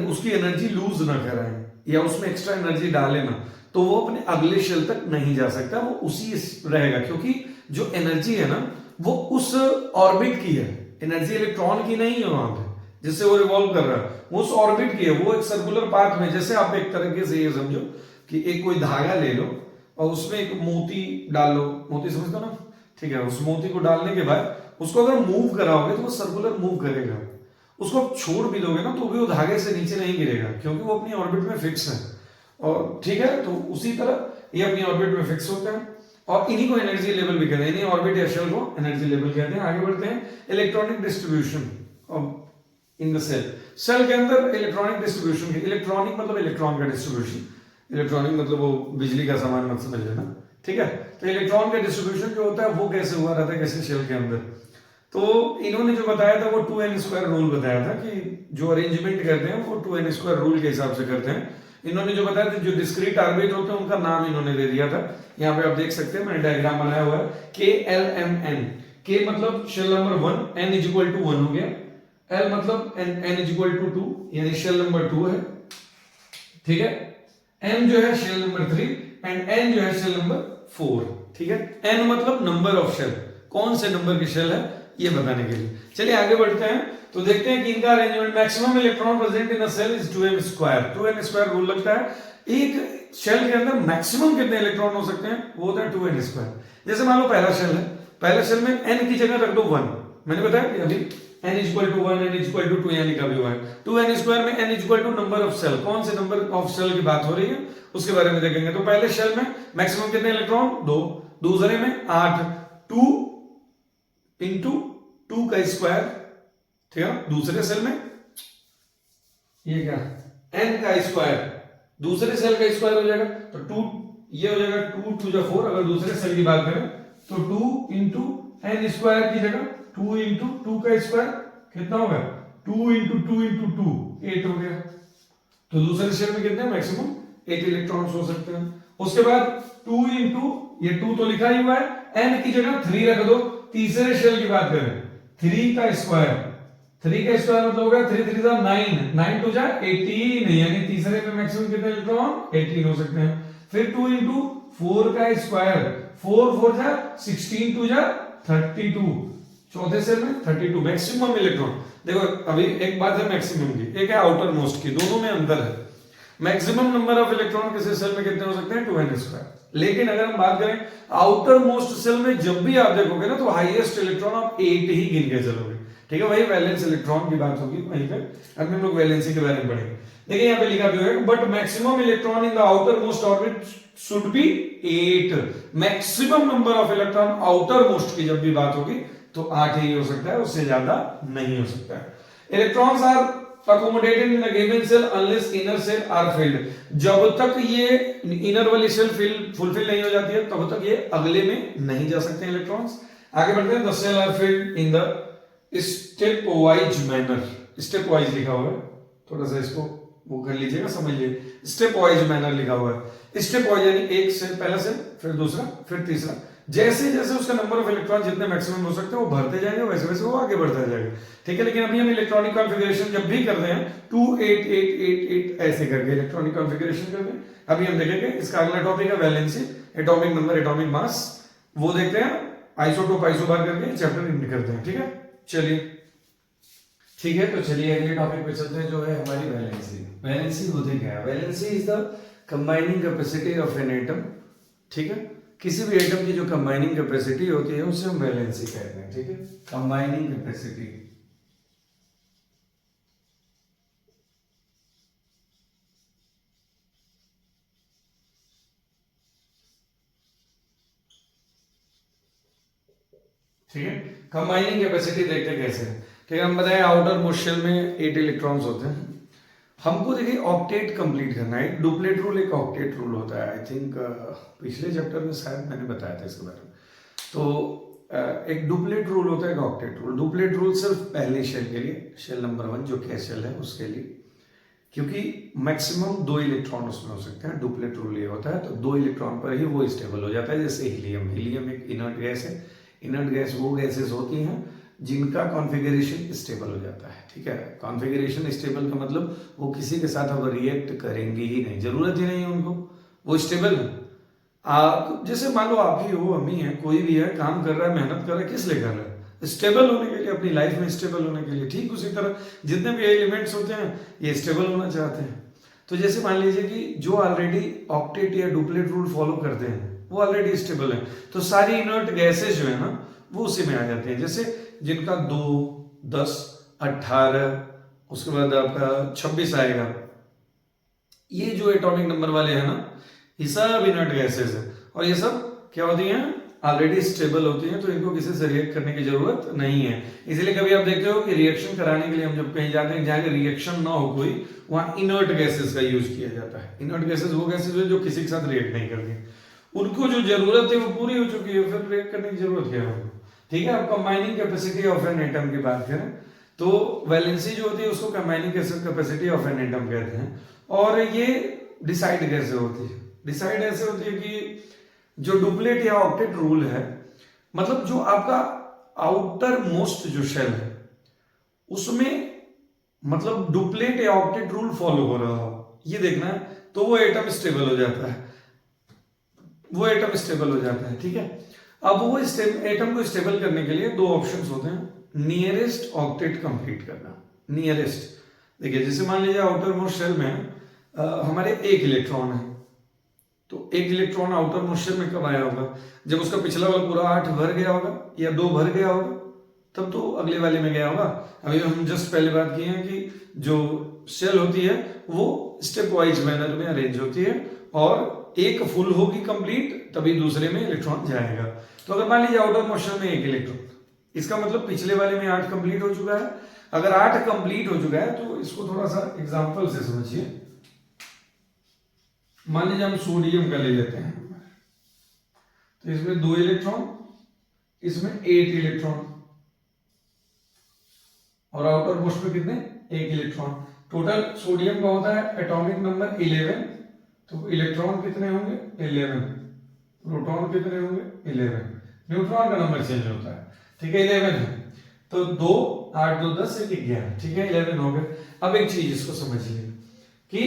उसकी एनर्जी लूज ना कराएं या उसमें एक्स्ट्रा एनर्जी डालें ना, तो वो अपने अगले शेल तक नहीं जा सकता, वो उसी रहेगा, क्योंकि जो एनर्जी है ना वो उस ऑर्बिट की है, एनर्जी इलेक्ट्रॉन की नहीं है वहां पे जिससे वो रिवॉल्व कर रहा है, वो उस ऑर्बिट की है। वो एक सर्कुलर पाथ में, जैसे आप एक तरीके से ये समझो कि एक कोई धागा ले लो और उसमें एक मोती डाल लो, मोती समझते हो ना? ठीक है, उस मोती को डालने के बाद उसको अगर मूव कराओगे तो वो सर्कुलर मूव करेगा। उसको आप छोड़ भी दोगे ना तो भी वो धागे से नीचे नहीं गिरेगा, क्योंकि वो अपनी ऑर्बिट में फिक्स है। और ठीक है, तो उसी तरह ये अपनी ऑर्बिट में फिक्स होते हैं और इन्हीं को एनर्जी लेवल भी कहते हैं। इन्हीं ऑर्बिट या शेल को एनर्जी लेवल कहते हैं। आगे बढ़ते हैं, electronic distribution in the shell. Shell के अंदर इलेक्ट्रॉनिक डिस्ट्रीब्यूशन की, इलेक्ट्रॉनिक मतलब इलेक्ट्रॉन का डिस्ट्रीब्यूशन, इलेक्ट्रॉनिक मतलब वो बिजली का सामान मत समझ लेना। ठीक है, तो इलेक्ट्रॉन का डिस्ट्रीब्यूशन जो होता है वो कैसे हुआ रहता है, कैसे शेल के अंदर। तो इन्होंने जो बताया था वो 2n² रूल बताया था कि जो अरेंजमेंट करते हैं वो 2n² रूल के हिसाब से करते हैं। इन्होंने जो बताया था, जो डिस्क्रीट ऑर्बिट होते हैं उनका नाम इन्होंने दे दिया था। यहाँ पे आप देख सकते हैं, मैंने डायग्राम बनाया हुआ है, KLMN। K मतलब shell number 1, N is equal to 1 हो गया, L मतलब N इज इक्वल टू 2 यानी शेल नंबर 2 है, ठीक है। M जो है शेल नंबर 3 एंड N जो है शेल नंबर 4, ठीक है। N मतलब नंबर ऑफ शेल, कौन से नंबर की शेल है ये बताने के लिए। चलिए आगे बढ़ते हैं तो देखते हैं कि इनका arrangement. Maximum electron present in a shell is 2n square. 2n square rule लगता है एक शेल के अंदर मैक्सिमम कितने इलेक्ट्रॉन हो सकते हैं, वो होता है 2n स्क्वायर। जैसे मान लो पहला शेल है, पहले शेल में n की जगह रख दो 1, मैंने बताया कि अभी n is equal to 1, n is equal to 2 यहाँ लिखा भी हुआ है। 2n स्क्वायर में n is equal to number of shell, कौन से नंबर ऑफ सेल की बात हो रही है उसके बारे में देखेंगे। तो पहले शेल में मैक्सिमम कितने इलेक्ट्रॉन, 2, दूसरे में 8, 2 इंटू 2 का स्क्वायर, ठीक है। दूसरे सेल में ये क्या, n का स्क्वायर, दूसरे सेल का स्क्वायर हो जाएगा तो 2, ये हो जाएगा 2 2 जा 4। अगर दूसरे सेल की बात करें तो 2 इंटू n स्क्वायर की जगह 2 इंटू 2 का स्क्वायर कितना होगा, 2 इंटू 2 इंटू 2 8 हो गया। तो दूसरे शेल में कितने मैक्सिमम 8 इलेक्ट्रॉन्स हो सकते हैं। उसके बाद 2 इंटू ये 2 तो लिखा ही हुआ है, n की जगह 3 रख दो। तीसरे शेल की बात करें 3 का स्क्वायर, 3 का स्क्वायर मतलब होगा 3 3 जा 9, 9 2 जा 18 यानी तीसरे में मैक्सिमम कितने इलेक्ट्रॉन 18 हो सकते हैं। फिर 2 इंटू 4 का स्क्वायर, 4 4 जा 16 2 जा 32, चौथे सेल में 32 मैक्सिमम इलेक्ट्रॉन। देखो अभी एक बात है मैक्सिमम की, एक है आउटर मोस्ट की, दोनों में अंतर है। मैक्सिमम नंबर ऑफ इलेक्ट्रॉन किसी सेल में कितने हो सकते हैं, 2n स्क्वायर। लेकिन अगर हम बात करें आउटर मोस्ट सेल में, जब भी आप देखोगे ना तो हाईएस्ट इलेक्ट्रॉन आप 8 ही गिन के चलोगे, ठीक है। वही वैलेंस इलेक्ट्रॉन की बात होगी वहीं पे, अब हम लोग वैलेंसी के बारे में पढ़ेंगे। देखिए यहाँ पे लिखा भी है but maximum electron in the outer most orbit should be 8। Maximum number of electron outer most की जब भी बात होगी तो 8 ही हो सकता है, उससे ज्यादा नहीं हो सकता है। Electrons are accommodated in a given cell unless inner cell are filled। जब तक ये इनर वाली सेल फुलफिल नहीं हो जाती है तब तक ये अगले में नहीं जा सकते इलेक्ट्रॉन्स। आगे बढ़ते हैं। The shell are filled in the step wise manner, step wise लिखा हुआ है, थोड़ा सा इसको वो कर लीजिएगा, समझिए। स्टेप वाइज मैनर लिखा हुआ है। स्टेप वाइज यानी एक सेल, पहला सेल, फिर दूसरा, फिर तीसरा, जैसे जैसे उसका नंबर ऑफ इलेक्ट्रॉन जितने मैक्सिमम हो सकते हैं वो भरते जाएंगे, वैसे वैसे वो आगे बढ़ता जाएगा, ठीक है। लेकिन अभी हम इलेक्ट्रॉनिक कॉन्फ़िगरेशन जब भी करते हैं 2 8 8 8 8 ऐसे करके इलेक्ट्रॉनिक कॉन्फ़िगरेशन करते हैं। अभी हम देखेंगे इसका अगला टॉपिक है valency, atomic number, atomic mass, वो देखते हैं। आइसोटोप आइसोबार करके चैप्टर एंड करते हैं, ठीक है। चलिए ठीक है, तो चलिए अगले टॉपिक पे चलते हैं जो है हमारी वैलेंसी। वैलेंसी होती क्या है, valency is the combining capacity of an atom, ठीक है। किसी भी एटम की जो कंबाइनिंग कैपेसिटी होती है उसे हम वैलेंसी कहते हैं, ठीक है। कंबाइनिंग कैपेसिटी, ठीक है। कंबाइनिंग कैपेसिटी देखते कैसे, ठीक है। हम बताएं आउटर मोस्ट शेल में 8 इलेक्ट्रॉन्स होते हैं। हमको देखिए ऑक्टेट कंप्लीट करना है। डुप्लेट रूल एक ऑक्टेट रूल होता है, आई थिंक पिछले चैप्टर में शायद मैंने बताया था इसके बारे में। तो एक डुप्लेट रूल होता है, एक ऑक्टेट रूल। डुप्लेट रूल सिर्फ पहले शेल के लिए, शेल नंबर 1 जो के शेल है उसके लिए, क्योंकि मैक्सिमम 2 इलेक्ट्रॉन उसमें हो सकते हैं। डुप्लेट रूल ये होता है तो 2 इलेक्ट्रॉन पर ही वो स्टेबल हो जाता है। जैसे हीलियम, हीलियम एक इनर्ट गैस है। इनर्ट गैस वो गैसेस होती हैं जिनका कॉन्फ़िगरेशन स्टेबल हो जाता है, ठीक है। कॉन्फ़िगरेशन स्टेबल का मतलब वो किसी के साथ अब रिएक्ट करेंगी ही नहीं, जरूरत ही नहीं है उनको, वो स्टेबल है। आप जैसे मान लो आप ही हो, हम ही हैं, कोई भी है, काम कर रहा है, मेहनत कर रहा है, किस लिए कर रहा है, स्टेबल होने के लिए, अपनी लाइफ में स्टेबल होने के लिए। ठीक उसी तरह जितने भी एलिमेंट्स होते हैं ये स्टेबल होना चाहते हैं। तो जैसे मान लीजिए कि जो ऑलरेडी ऑक्टेट या डुप्लेट रूल फॉलो करते हैं वो ऑलरेडी स्टेबल है, तो सारी इनर्ट गैसेज जो है ना वो उसी में आ जाते हैं। जैसे जिनका 2 10 18 उसके बाद आपका 26 आएगा, ये जो एटॉमिक नंबर वाले हैं ना ये सब इनर्ट गैसेस है, और ये सब क्या होती हैं, ऑलरेडी स्टेबल होती हैं, तो इनको किसी से रिएक्ट करने की जरूरत नहीं है। इसलिए कभी आप देखते हो कि रिएक्शन कराने के लिए हम जब कहीं जाते हैं जहाँ रिएक्शन ना हो कोई, वहां इनर्ट गैसेस का यूज किया जाता है। इनर्ट गैसेस वो गैसेस है जो किसी के साथ रिएक्ट नहीं करती, उनको जो जरूरत है वो पूरी हो चुकी है, फिर रिएक्ट करने की जरूरत क्या है, ठीक है। अब combining capacity of an atom की बात करें तो वैलेंसी जो होती है उसको combining capacity of an atom कहते हैं। और ये डिसाइड कैसे होती है, डिसाइड ऐसे होती है कि जो डुप्लेट या ऑक्टेट रूल है, मतलब जो आपका आउटर मोस्ट जो शेल है उसमें मतलब डुप्लेट या ऑक्टेट रूल फॉलो हो रहा हो, ये देखना है, तो वो एटम स्टेबल हो जाता है, वो एटम स्टेबल हो जाता है। ठीक है, अब वो एटम को स्टेबल करने के लिए दो ऑप्शंस होते हैं, नियरेस्ट ऑक्टेट कंप्लीट करना। नियरेस्ट, देखिए जैसे मान लीजिए आउटर मोस्ट शेल में हमारे एक इलेक्ट्रॉन है, तो एक इलेक्ट्रॉन आउटर मोस्ट शेल में कब आया होगा, जब उसका पिछला वाला पूरा 8 भर गया होगा या 2 भर गया होगा, तब तो अगले वाले में गया होगा। अभी हम जस्ट पहले बात किए हैं कि जो शेल होती है वो स्टेप वाइज मैनर में अरेंज होती है और एक फुल होगी कंप्लीट तभी दूसरे में इलेक्ट्रॉन जाएगा। तो अगर मान लीजिए आउटर मोस्ट शेल में एक इलेक्ट्रॉन, इसका मतलब पिछले वाले में 8 कंप्लीट हो चुका है। अगर 8 कंप्लीट हो चुका है तो इसको थोड़ा सा एग्जांपल से समझिए। मान लीजिए हम सोडियम का ले लेते हैं, तो इसमें 2 इलेक्ट्रॉन, इसमें 8 इलेक्ट्रॉन और आउटर मोस्ट में कितने, 1 इलेक्ट्रॉन। टोटल सोडियम का होता है एटॉमिक नंबर 11, तो इलेक्ट्रॉन कितने होंगे 11, प्रोटॉन कितने होंगे 11, न्यूट्रॉन का नंबर चेंज होता है। ठीक है, 11 है, तो 2 8 2 10 1 11, ठीक है 11 हो गए। अब एक चीज इसको समझिए कि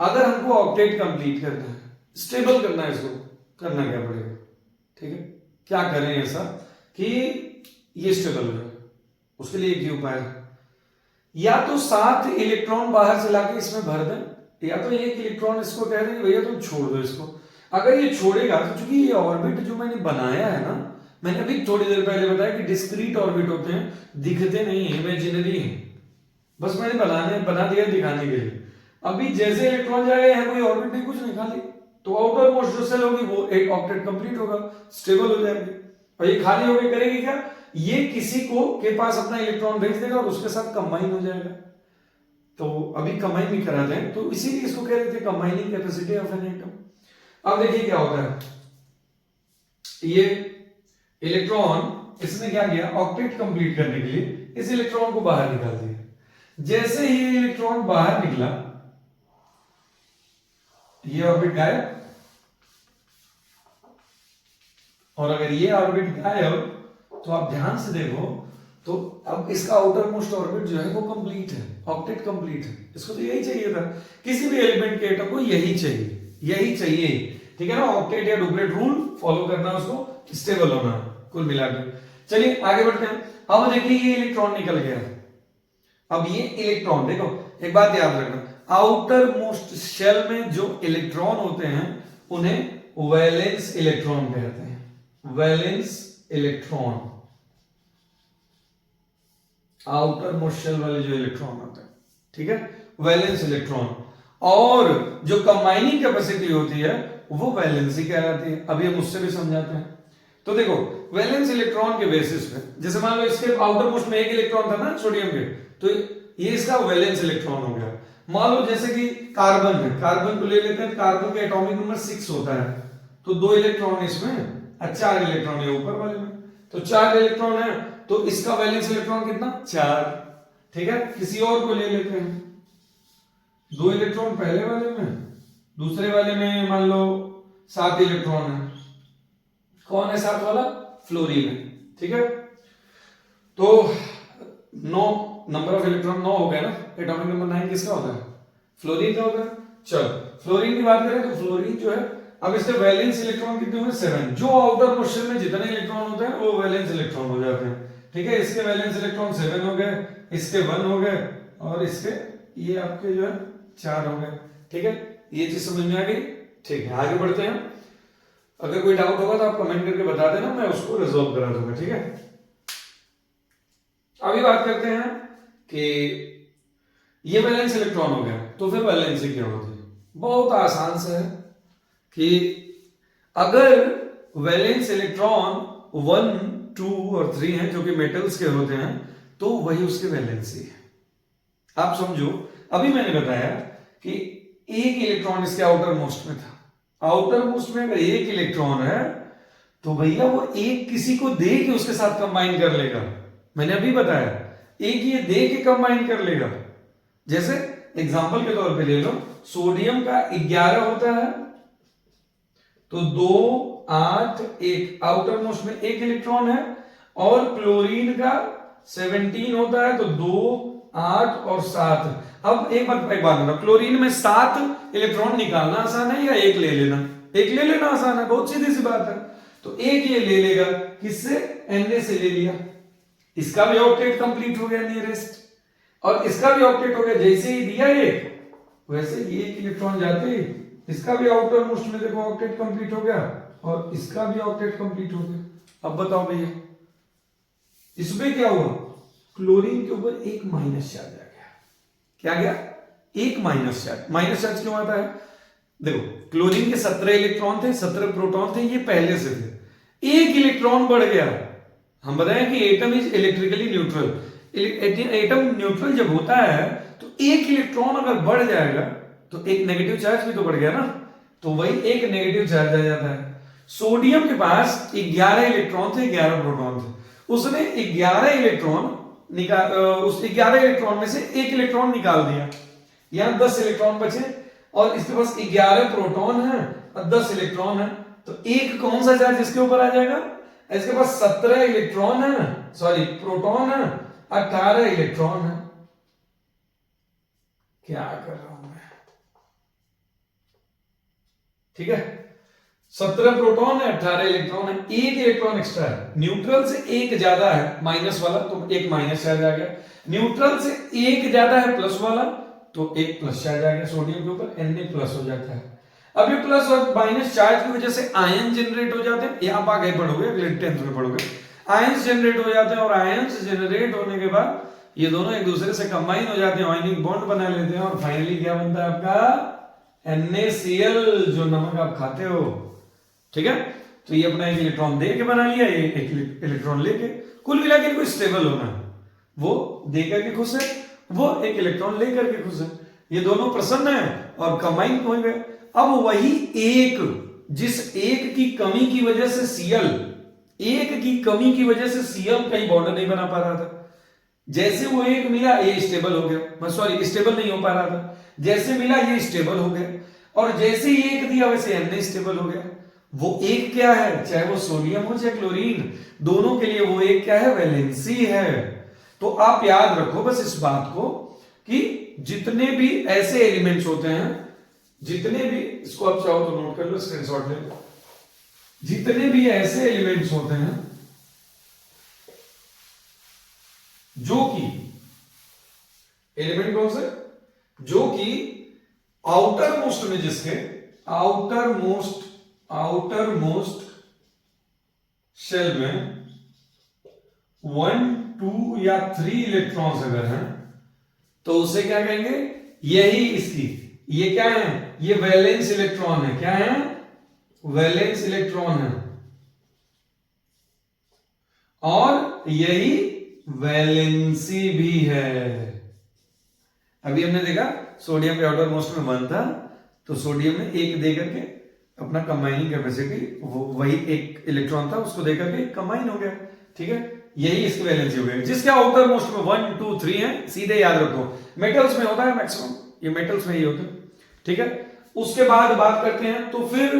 अगर हमको ऑक्टेट कंप्लीट करना है, स्टेबल करना है, इसको करना क्या पड़ेगा। ठीक है, क्या करें ऐसा कि ये स्टेबल हो जाए, उसके लिए एक ही उपाय है, या तो 7 इलेक्ट्रॉन बाहर से लाके इसमें भर दें, या तो 1 इलेक्ट्रॉन इसको कह दें भैया तुम छोड़ दो इसको। अगर ये छोड़ेगा तो चूंकि ये ऑर्बिट जो मैंने बनाया है ना, मैंने अभी थोड़ी देर पहले बताया कि डिस्क्रीट ऑर्बिट होते हैं, दिखते नहीं है, इमेजिनरी है, बस मैंने बना दिया दिखाने के लिए। अभी जैसे इलेक्ट्रॉन जाएगा यहाँ कोई ऑर्बिट नहीं, कुछ नहीं, खाली, तो आउटर मोस्ट जो सेल होगी वो एक ऑक्टेट कंप्लीट होगा, स्टेबल हो जाएगी। और ये खाली होकर करेगी क्या, ये किसी को के पास अपना इलेक्ट्रॉन भेज देगा और उसके साथ कंबाइन हो जाएगा। तो अभी कंबाइन भी कराते हैं, तो इसीलिए इसको कह रहे थे combining capacity of an atom. अब देखिए क्या होता है, ये इलेक्ट्रॉन इसने क्या किया, ऑक्टेट कंप्लीट करने के लिए इस इलेक्ट्रॉन को बाहर निकाल दिया। जैसे ही इलेक्ट्रॉन बाहर निकला, ये ऑर्बिट गायब, और अगर ये ऑर्बिट गायब तो आप ध्यान से देखो तो अब इसका आउटर मोस्ट ऑर्बिट जो है वो कंप्लीट है, ऑक्टेट कंप्लीट है। इसको तो यही चाहिए था, किसी भी एलिमेंट के एटम को यही चाहिए, यही चाहिए। ठीक है ना, ऑक्टेट या डुप्लेट रूल फॉलो करना, उसको स्टेबल होना, कुल मिलाकर। चलिए आगे बढ़ते हैं। अब देखिए ये इलेक्ट्रॉन निकल गया, अब ये इलेक्ट्रॉन देखो, एक बात याद रखना, आउटर मोस्ट शेल में जो इलेक्ट्रॉन होते हैं उन्हें वैलेंस इलेक्ट्रॉन कहते हैं, valence electron. Outermost shell वाले जो इलेक्ट्रॉन होते हैं, ठीक है, वैलेंस इलेक्ट्रॉन। और जो कंबाइनिंग कैपेसिटी होती है वो वैलेंसी कहलाती है। अभी हम उससे भी समझाते हैं। तो देखो वैलेंस इलेक्ट्रॉन के बेसिस पे, जैसे मान लो इसके आउटर मोस्ट में 1 इलेक्ट्रॉन था ना सोडियम के, तो ये इसका वैलेंस इलेक्ट्रॉन हो गया। मान लो जैसे कि कार्बन है, कार्बन को ले लेते हैं, कार्बन का एटॉमिक नंबर 6 होता है, तो 2 इलेक्ट्रॉन इसमें और 4 इलेक्ट्रॉन है ऊपर वाले में, तो 4 इलेक्ट्रॉन है, तो इसका वैलेंस इलेक्ट्रॉन कितना 4। ठीक है, किसी और को ले लेते हैं, 2 इलेक्ट्रॉन पहले वाले में, दूसरे वाले में मान लो 7 इलेक्ट्रॉन है, कौन है 7 वाला, फ्लोरीन है। ठीक है, तो 9 नंबर ऑफ इलेक्ट्रॉन 9 हो गए ना, एटॉमिक नंबर 9 किसका होता है, फ्लोरीन का होता है। चलो फ्लोरीन की बात करें तो फ्लोरीन जो है, अब इसके वैलेंस इलेक्ट्रॉन कितने हुए 7। जो आउटर मोस्ट शेल में जितने इलेक्ट्रॉन होते हैं वो वैलेंस इलेक्ट्रॉन हो जाते हैं। ठीक है, इसके वैलेंस इलेक्ट्रॉन 7 हो गए, इसके 1 हो गए, और इसके ये आपके जो है 4 हो गए। ठीक है, ये चीज समझ में आ गई। ठीक है, आगे बढ़ते हैं। अगर कोई डाउट होगा तो आप कमेंट करके बता देना, मैं उसको रिजॉल्व करा दूंगा। ठीक है, अभी बात करते हैं कि ये वैलेंस इलेक्ट्रॉन हो गया, तो फिर वैलेंसी क्या होती है। बहुत आसान से है कि अगर वैलेंस इलेक्ट्रॉन 1 2 और 3 हैं जो कि मेटल्स के होते हैं, तो वही उसके वैलेंसी है। आप समझो, अभी मैंने बताया कि 1 इलेक्ट्रॉन इसके आउटर मोस्ट में था, आउटर मोस्ट में अगर 1 इलेक्ट्रॉन है तो भैया वो एक किसी को दे के उसके साथ कंबाइन कर लेगा। मैंने अभी बताया, एक ये दे के कंबाइन कर लेगा। जैसे एग्जांपल के तौर पे ले लो, सोडियम का 11 होता है, तो 2 8 1 आउटर मोस्ट में 1 इलेक्ट्रॉन है, और क्लोरीन का 17 होता है, तो 2, 8 और 7। अब एक बात बताओ, क्लोरीन में 7 इलेक्ट्रॉन निकालना आसान है या एक ले लेना? एक ले लेना आसान है, बहुत सीधी सी बात है। तो एक ये ले लेगा, किससे? Na से ले लिया, इसका भी ऑक्टेट कंप्लीट हो गया नियरेस्ट, और इसका भी ऑक्टेट हो गया। जैसे ही दिया एक, वैसे ये एक इलेक्ट्रॉन जाते ही इसका भी आउटर मोस्ट में देखो ऑक्टेट कंप्लीट हो गया, और इसका भी ऑक्टेट कंप्लीट हो गया। अब बताओ भैया, इसमें क्या हुआ? क्लोरीन के ऊपर एक माइनस चार्ज आ गया। क्या गया? एक माइनस चार्ज। माइनस चार्ज क्यों आता है? देखो, क्लोरीन के 17 इलेक्ट्रॉन थे, 17 प्रोटॉन थे, ये पहले से थे, एक इलेक्ट्रॉन बढ़ गया। हम बताएं कि atom is electrically neutral. Atom neutral जब होता है तो एक इलेक्ट्रॉन अगर बढ़ जाएगा तो एक नेगेटिव चार्ज भी तो बढ़ गया ना, तो वही एक नेगेटिव चार्ज आ जाता है। सोडियम के पास 11 इलेक्ट्रॉन थे, 11 प्रोटॉन थे, उसने 11 इलेक्ट्रॉन निकाल, उस 11 इलेक्ट्रॉन में से एक इलेक्ट्रॉन निकाल दिया, यहां 10 इलेक्ट्रॉन बचे, और इसके पास 11 प्रोटॉन है और 10 इलेक्ट्रॉन है, तो एक कौन सा चार्ज इसके ऊपर आ जाएगा? इसके पास 17 इलेक्ट्रॉन है, सॉरी प्रोटॉन है, 18 इलेक्ट्रॉन है। क्या कर रहा हूं मैं? ठीक है, 17 प्रोटॉन है, 18 इलेक्ट्रॉन है, एक इलेक्ट्रॉन एक्स्ट्रा है। न्यूट्रल से एक ज्यादा है माइनस वाला, तो एक माइनस चार्ज आ गया। न्यूट्रल से एक ज्यादा है प्लस वाला, तो एक प्लस चार्ज आ गया। सोडियम के ऊपर Na प्लस हो जाता है। अब ये प्लस और माइनस चार्ज की वजह से आयन जनरेट हो जाते हैं। आप आगे पढ़ोगे, अगले 10th में पढ़ोगे, आयंस जनरेट हो जाते हैं, और आयंस जनरेट होने के बाद ये दोनों एक दूसरे से कंबाइन हो जाते हैं, आयनिक बॉन्ड बना लेते हैं, और फाइनली क्या बनता है आपका? NaCl, जो नमक आप खाते हो। ठीक है, तो ये अपना एक इलेक्ट्रॉन दे के बना लिया, ये एक इलेक्ट्रॉन लेके। कुल मिला के कोई स्टेबल होना है, वो दे करके खुश है, वो एक इलेक्ट्रॉन लेकर के खुश है, ये दोनों प्रसन्न है और कंबाइन हो गए। अब वही एक, जिस एक की कमी की वजह से Cl, एक की कमी की वजह से Cl कहीं बॉन्ड नहीं बना पा रहा था, जैसे वो एक मिला ये स्टेबल हो गया, सॉरी स्टेबल नहीं हो पा रहा था, जैसे मिला ये स्टेबल हो गया, और जैसे ही एक दिया वैसे Na स्टेबल हो गया। वो एक क्या है? चाहे वो सोडियम हो चाहे क्लोरीन, दोनों के लिए वो एक क्या है? वैलेंसी है। तो आप याद रखो बस इस बात को कि जितने भी ऐसे एलिमेंट्स होते हैं, जितने भी, इसको आप चाहो तो नोट कर लो, स्क्रीनशॉट ले लो, जितने भी ऐसे एलिमेंट्स होते हैं जो कि, एलिमेंट कौन से? जो कि आउटर मोस्ट में, जिसके आउटर मोस्ट शेल में 1, 2 या 3 इलेक्ट्रॉन्स अगर हैं, तो उसे क्या कहेंगे? यही इसकी, ये क्या है? ये वैलेंस इलेक्ट्रॉन है। क्या है? वैलेंस इलेक्ट्रॉन है, और यही वैलेंसी भी है। अभी हमने देखा सोडियम के आउटर मोस्ट में 1 था, तो सोडियम में एक दे करके अपना कंबाइनिंग कैपेसिटी, वो वही एक इलेक्ट्रॉन था, उसको देकर के कंबाइन हो गया। ठीक है, यही इसकी वैलेंसी हो गई। जिसके आउटर मोस्ट में 1, 2, 3 है, सीधे याद रखो, मेटल्स में होता है मैक्सिमम, ये मेटल्स में ही होता है। ठीक है, उसके बाद बात करते हैं, तो फिर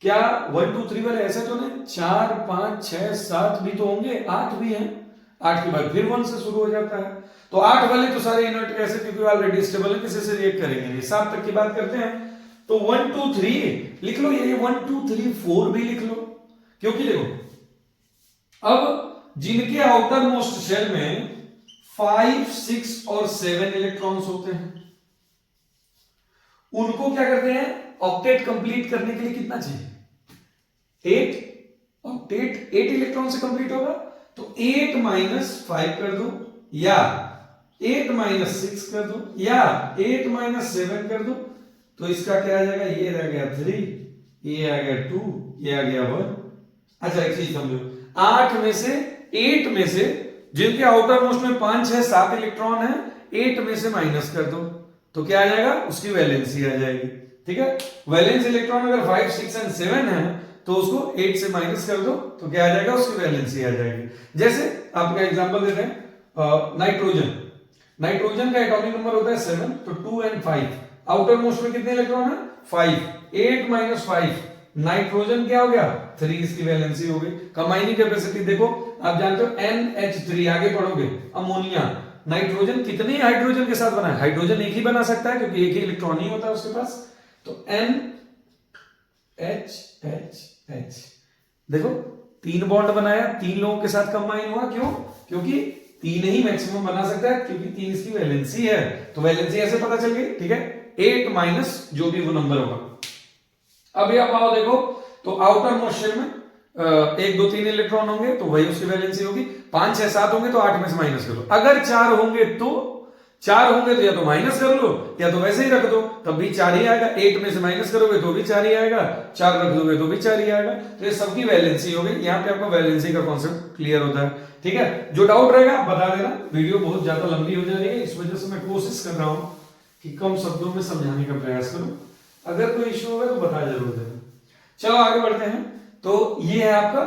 क्या 1, 2, 3 वाले ऐसे तो नहीं, 4, 5, 6, 7 भी तो होंगे, 8 भी हैं। 8 के बाद फिर 1 से शुरू हो जाता है, तो 8 वाले तो सारे इनर्ट कैसे, क्योंकि ऑलरेडी स्टेबल है, किसी से रिएक्ट करेंगे नहीं। 7 तक की बात करते हैं, तो 1, 2, 3 लिख लो, ये 1, 2, 3, 4 भी लिख लो, क्योंकि देखो अब जिनके आउटर मोस्ट शेल में 5, 6 और 7 इलेक्ट्रॉन्स होते हैं, उनको क्या करते हैं? ऑक्टेट कंप्लीट करने के लिए कितना चाहिए? 8 ऑक्टेट 8 इलेक्ट्रॉन से कंप्लीट होगा, तो 8 माइनस 5 कर दो, या 8 माइनस 6 कर दो, या 8 माइनस 7 कर दो, तो इसका क्या आ जाएगा? ये आ गया 3, ये आ गया 2, ये आ गया 1। अच्छा एक चीज समझो, 8 में से 8 में से जिनके आउटर मोस्ट में 5, 6, 7 इलेक्ट्रॉन है, 8 में से माइनस कर दो, तो क्या आ जाएगा? उसकी वैलेंसी आ जाएगी। ठीक है, वैलेंस इलेक्ट्रॉन अगर 5, 6 एंड 7 है, तो उसको 8 से माइनस कर दो, तो क्या आ जाएगा? उसकी वैलेंसी आ जाएगी। जैसे आपका एग्जांपल देते हैं, नाइट्रोजन। नाइट्रोजन का एटॉमिक नंबर होता है 7, तो 2 एंड 5, आउटर मोस्ट में कितने इलेक्ट्रॉन है? 5, 8 माइनस 5, नाइट्रोजन क्या हो गया 3, इसकी वैलेंसी हो गई। कंबाइनिंग कैपेसिटी देखो, आप जानते हो NH3, आगे पढ़ोगे अमोनिया। नाइट्रोजन कितने हाइड्रोजन के साथ बना है? हाइड्रोजन एक ही बना सकता है क्योंकि एक ही इलेक्ट्रॉन ही होता है उसके पास। तो NH देखो 3 बॉन्ड बनाया, 3 लोगों के साथ कंबाइन हुआ, क्यों? क्योंकि 3 ही मैक्सिमम बना सकता है, क्योंकि 3 इसकी वैलेंसी है। तो वैलेंसी ऐसे पता चल गई, ठीक है। 8 माइनस जो भी वो नंबर होगा। अब आप आओ देखो, तो आउटर मोस्ट शेल में 1 2 3 इलेक्ट्रॉन होंगे तो वही उसकी वैलेंसी होगी। 5 6 7 होंगे तो 8 में से माइनस करो। अगर 4 होंगे तो या तो माइनस कर लो या तो वैसे ही रख दो, तब भी 4 ही आएगा। 8 में से माइनस करोगे तो भी 4 ही आएगा, 4 रख दोगे तो भी 4 ही आएगा। तो ये सबकी वैलेंसी हो गई। यहाँ पे आपको वैलेंसी का कॉन्सेप्ट क्लियर होता है, ठीक है। जो डाउट रहेगा आप बता देना, वीडियो बहुत ज्यादा लंबी हो जा रही है, इस वजह से मैं कोशिश कर रहा हूं कि कम शब्दों में समझाने का प्रयास करूं। अगर कोई इश्यू होगा तो बता जरूर देना। चलो आगे बढ़ते हैं। तो ये है आपका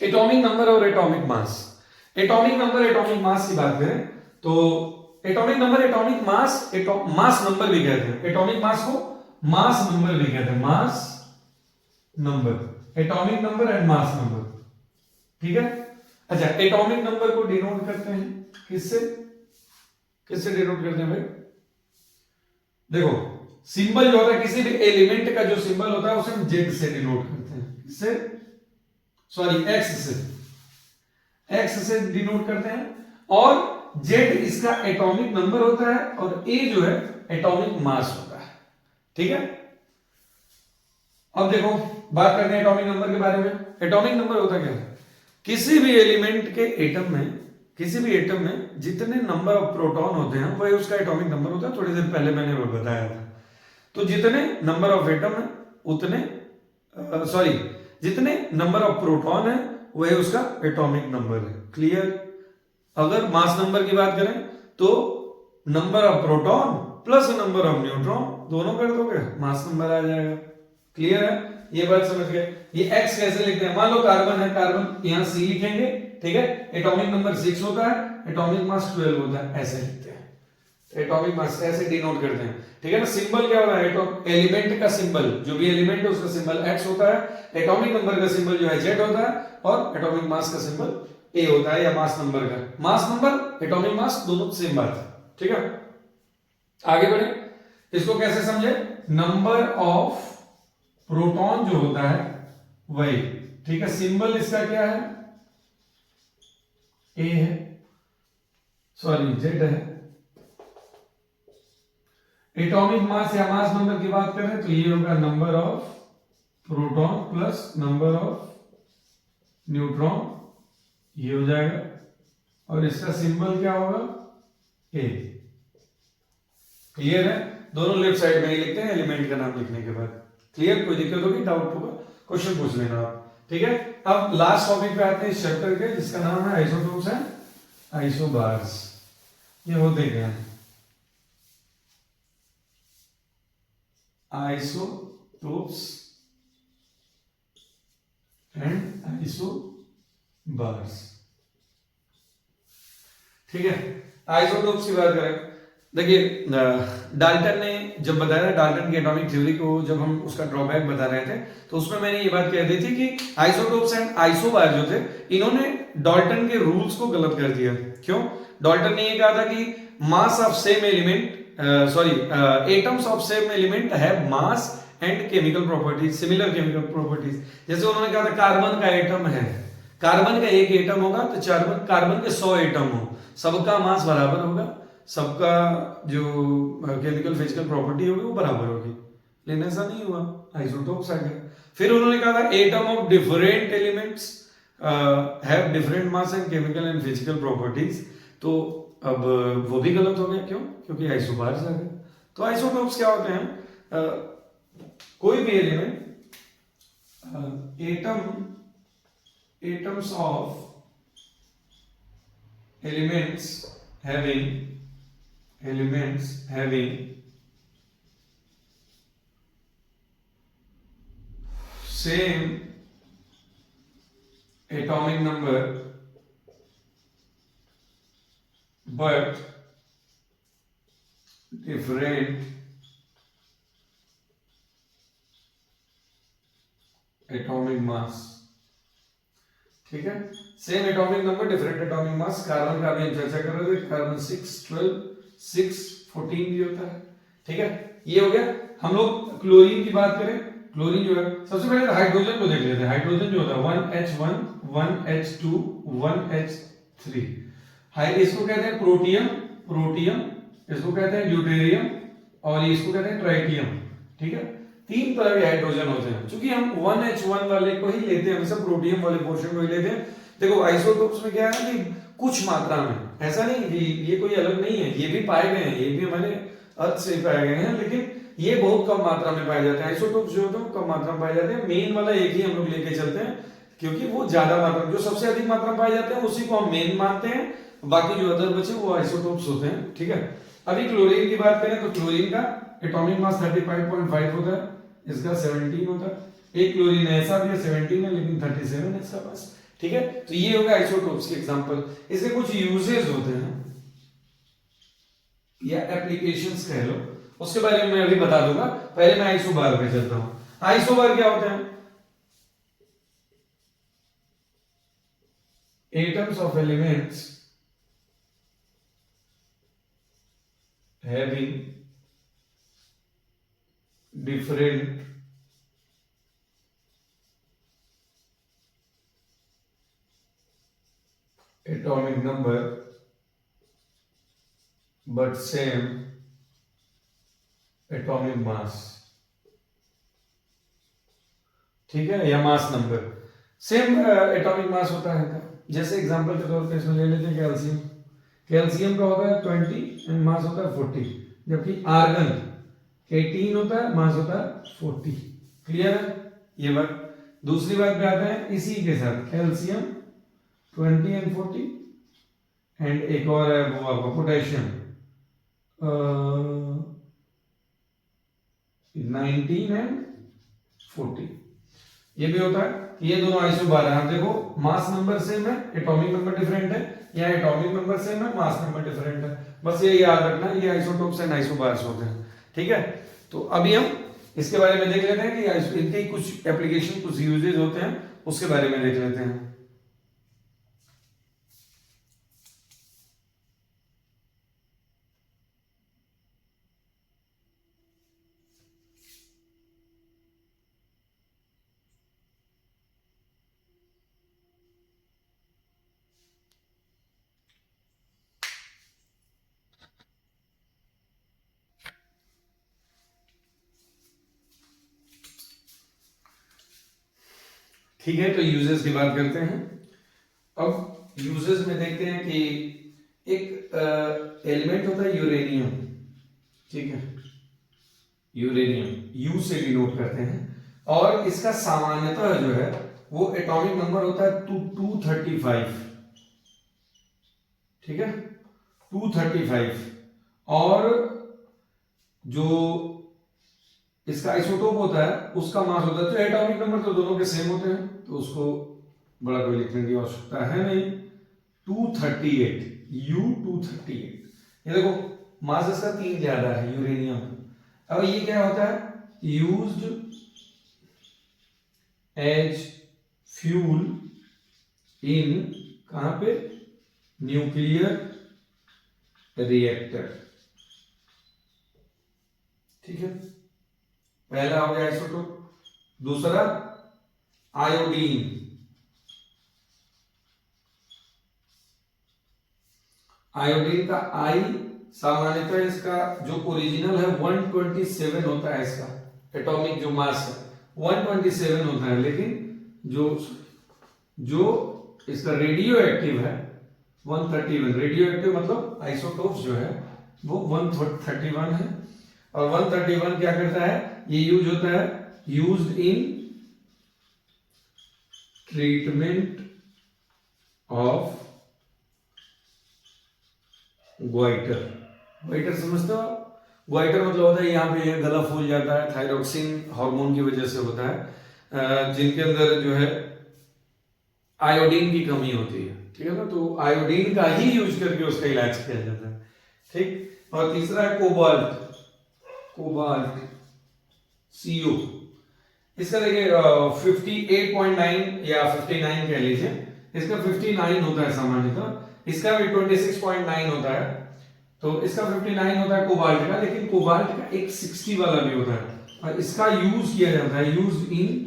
एटॉमिक नंबर और atomic mass. Atomic number atomic mass की बात करें तो atomic number atomic mass, mass number भी कहते हैं। एटॉमिक मास को मास नंबर भी कहते हैं, mass number, atomic number and mass number, ठीक है। अच्छा, एटॉमिक नंबर को डिनोट करते हैं किससे? किससे डिनोट करते हैं भाई? देखो, सिंबल जो होता है किसी भी एलिमेंट का, जो सिंबल होता है उसे हम जेड से डिनोट करते हैं। किससे? सॉरी, एक्स से, एक्स से डिनोट करते हैं। और जेड इसका एटॉमिक नंबर होता है और ए जो है एटॉमिक मास होता है, ठीक है। अब देखो, बात करते हैं एटॉमिक नंबर के बारे में। एटॉमिक नंबर होता क्या है? किसी भी एलिमेंट के एटम में, किसी भी एटम में जितने नंबर ऑफ प्रोटॉन होते हैं वही उसका एटॉमिक नंबर होता है। थोड़ी देर पहले मैंने वो बताया था। तो जितने नंबर ऑफ एटम है उतने जितने नंबर ऑफ प्रोटॉन है वही उसका एटॉमिक नंबर है। क्लियर? अगर मास नंबर की बात करें तो number of proton plus number of neutron दोनों कर दोगे, मास नंबर आ जाएगा। क्लियर है? ये बात समझ गए। ये x कैसे लिखते हैं? मान लो कार्बन है, कार्बन यहां C लिखेंगे, ठीक है। एटॉमिक नंबर 6 होता है, एटॉमिक मास 12 होता है, ऐसे लिखते हैं। एटॉमिक मास ऐसे डिनोट करते हैं, ठीक है ना। सिंबल क्या होता है? एलिमेंट का सिंबल, जो भी एलिमेंट है उसका सिंबल x होता है। एटॉमिक नंबर का सिंबल जो है Z होता है, और एटॉमिक मास का सिंबल A होता है, या मास नंबर का। मास नंबर एटॉमिक मास दोनों सेम बात है, ठीक है। आगे बढ़े, इसको कैसे समझे? नंबर ऑफ प्रोटॉन जो होता है वही, ठीक है। सिंबल इसका क्या है? A है, सॉरी Z है। एटॉमिक मास या मास नंबर की बात करें तो ये होगा number of proton plus number of neutron, ये हो जाएगा। और इसका सिंबल क्या होगा? A। क्लियर है? दोनों लेफ्ट साइड में ही लिखते हैं एलिमेंट का नाम लिखने के बाद। क्लियर? कोई दिक्कत होगी, डाउट होगा, क्वेश्चन पूछ लेना आप, ठीक है। अब लास्ट टॉपिक पे आते हैं इस चैप्टर के, जिसका नाम है आइसोटोप्स एंड आइसोबार्स। ये होते क्या है? आइसोटोप्स एंड आइसोबार्स, ठीक है। आइसोटोप्स की बात करें, देखिए डाल्टन ने जब बताया, डाल्टन की एटॉमिक थ्योरी को जब हम उसका ड्रॉबैक बता रहे थे तो उसमें मैंने ये बात कह दी थी कि आइसोटोप्स एंड आइसोबार जो थे, इन्होंने डाल्टन के रूल्स को गलत कर दिया। क्यों? डाल्टन ने ये कहा था कि mass of same element, atoms of same element have mass and chemical properties, similar chemical properties. जैसे उन्होंने कहा था कार्बन का एटम है, कार्बन का एक एटम होगा तो कार्बन के 100 एटम हो, सबका मास बराबर होगा, सबका जो केमिकल फिजिकल प्रॉपर्टी होगी वो बराबर होगी। लेकिन ऐसा नहीं हुआ, आइसोटोप्स आ गए। फिर उन्होंने कहा था atom of different elements have different mass and chemical and physical properties. तो अब वो भी गलत हो गया। क्यों? क्योंकि आइसोबार्स आ गए। तो आइसोटोप्स क्या होते हैं? कोई भी element, atoms of elements having same atomic number but different atomic mass, ठीक है। Same atomic number different atomic mass. Carbon का भी हम चर्चा कर रहे थे, कार्बन 6 12 6 14 भी होता है, ठीक है। ये हो गया। हम लोग क्लोरीन की बात करें, क्लोरीन जो है, सबसे पहले हाइड्रोजन को देख लेते हैं। हाइड्रोजन जो होता है 1H1 1H2 1H3, हाई इसको कहते हैं प्रोटियम, प्रोटियम इसको कहते हैं ड्यूटेरियम और इसको कहते हैं ट्राइटियम, ठीक है। तीन तरह के हाइड्रोजन होते हैं। क्योंकि हम 1H1 वाले को ही लेते हैं, हमेशा प्रोटियम वाले पोर्शन को ही लेते हैं। देखो आइसोटोप्स में क्या है कि कुछ मात्रा में, ऐसा नहीं कि ये कोई अलग नहीं है, ये भी पाए गए हैं, ये भी हमारे अर्थ से पाए गए हैं, लेकिन ये बहुत कम मात्रा में पाए जाते हैं। आइसोटोप्स जो होते हैं वो कम मात्रा में पाए जाते हैं। मेन वाला एक ही हम लोग लेके चलते हैं, क्योंकि वो ज्यादा मात्रा में, जो सबसे अधिक मात्रा में पाए जाते हैं उसी को हम मेन मानते हैं, बाकी जो अदर बचे वो आइसोटोप्स होते हैं, ठीक है। अभी क्लोरीन की बात करें तो क्लोरीन का एटॉमिक मास 35.5 होता है, इसका 17 होता है। एक क्लोरीन ऐसा भी है 17 है, लेकिन 37 है इसका पास, ठीक है। तो ये होगा आइसोटोप्स के एग्जांपल। इसके कुछ यूजेस होते हैं या एप्लीकेशंस कह लो, उसके बारे में मैं अभी बता दूंगा। पहले मैं आइसोबार पे चलता हूं। आइसोबार क्या होते हैं? Atoms of elements having different atomic number but same atomic mass, ठीक है, या mass number same atomic mass होता है इनका। जैसे एग्जांपल के तौर पे इसमें ले लेते हैं कैल्शियम। कैल्शियम का होता है 20 एंड मास होता है 40, जबकि आर्गन 18 होता है, मास होता है 40। क्लियर है ये बात? दूसरी बात पे आते हैं इसी के साथ, कैल्शियम 20 एंड 40 एंड एक और है वो आपका पोटेशियम 19 एंड 40, ये भी होता है। ये दोनों आइसोबार है। आप देखो मास नंबर सेम है, एटॉमिक नंबर डिफरेंट है, या एटॉमिक नंबर सेम है, मास नंबर डिफरेंट है। बस ये याद रखना, ये आइसोटोप्स एंड आइसोबार्स होते हैं, ठीक है। तो अभी हम इसके बारे में देख लेते हैं कि इनके कुछ एप्लीकेशन, कुछ यूजेज होते हैं, उसके बारे में देख लेते हैं। ठीक है, तो यूजेस की बात करते हैं। अब यूजेस में देखते हैं कि एक एलिमेंट होता है यूरेनियम, ठीक है, यूरेनियम यू से डिनोट करते हैं, और इसका सामान्यतः जो है वो एटॉमिक नंबर होता है 235, ठीक है, 235। और जो इसका आइसोटोप होता है उसका मास होता है, तो एटॉमिक नंबर तो दोनों के सेम होते हैं, तो उसको बड़ा कोई लिखने की आवश्यकता है नहीं। 238 U238, ये देखो मास इसका 3 ज्यादा है यूरेनियम। अब ये क्या होता है? यूज्ड एज फ्यूल इन, कहां पे? न्यूक्लियर रिएक्टर, ठीक है। पहला हो गया आइसोटोप। दूसरा आयोडीन, आयोडीन का आई सामान्यतः इसका जो ओरिजिनल है 127 होता है, इसका एटॉमिक जो मास है 127 होता है, लेकिन जो इसका रेडियो एक्टिव है 131। रेडियो एक्टिव मतलब आइसोटोप्स जो है वो 131 है। और 131 क्या करता है? ये यूज होता है, used in treatment of goitre. Goitre समझते हो? ग्वाइटर मतलब होता है यहाँ पे गला फूल जाता है, थायरोक्सिन हार्मोन की वजह से होता है, जिनके अंदर जो है आयोडीन की कमी होती है, ठीक है ना। तो आयोडीन का ही यूज करके उसका इलाज किया जाता है, ठीक। और तीसरा है कोबाल्ट, कोबाल्ट CO। इसका देखिए 58.9 या 59 कह लीजिए, इसका 59 होता है सामान्यतः, इसका भी 26.9 होता है, तो इसका 59 होता है कोबाल्ट का, लेकिन कोबाल्ट का एक 60 वाला भी होता है और इसका यूज किया जाता है, use in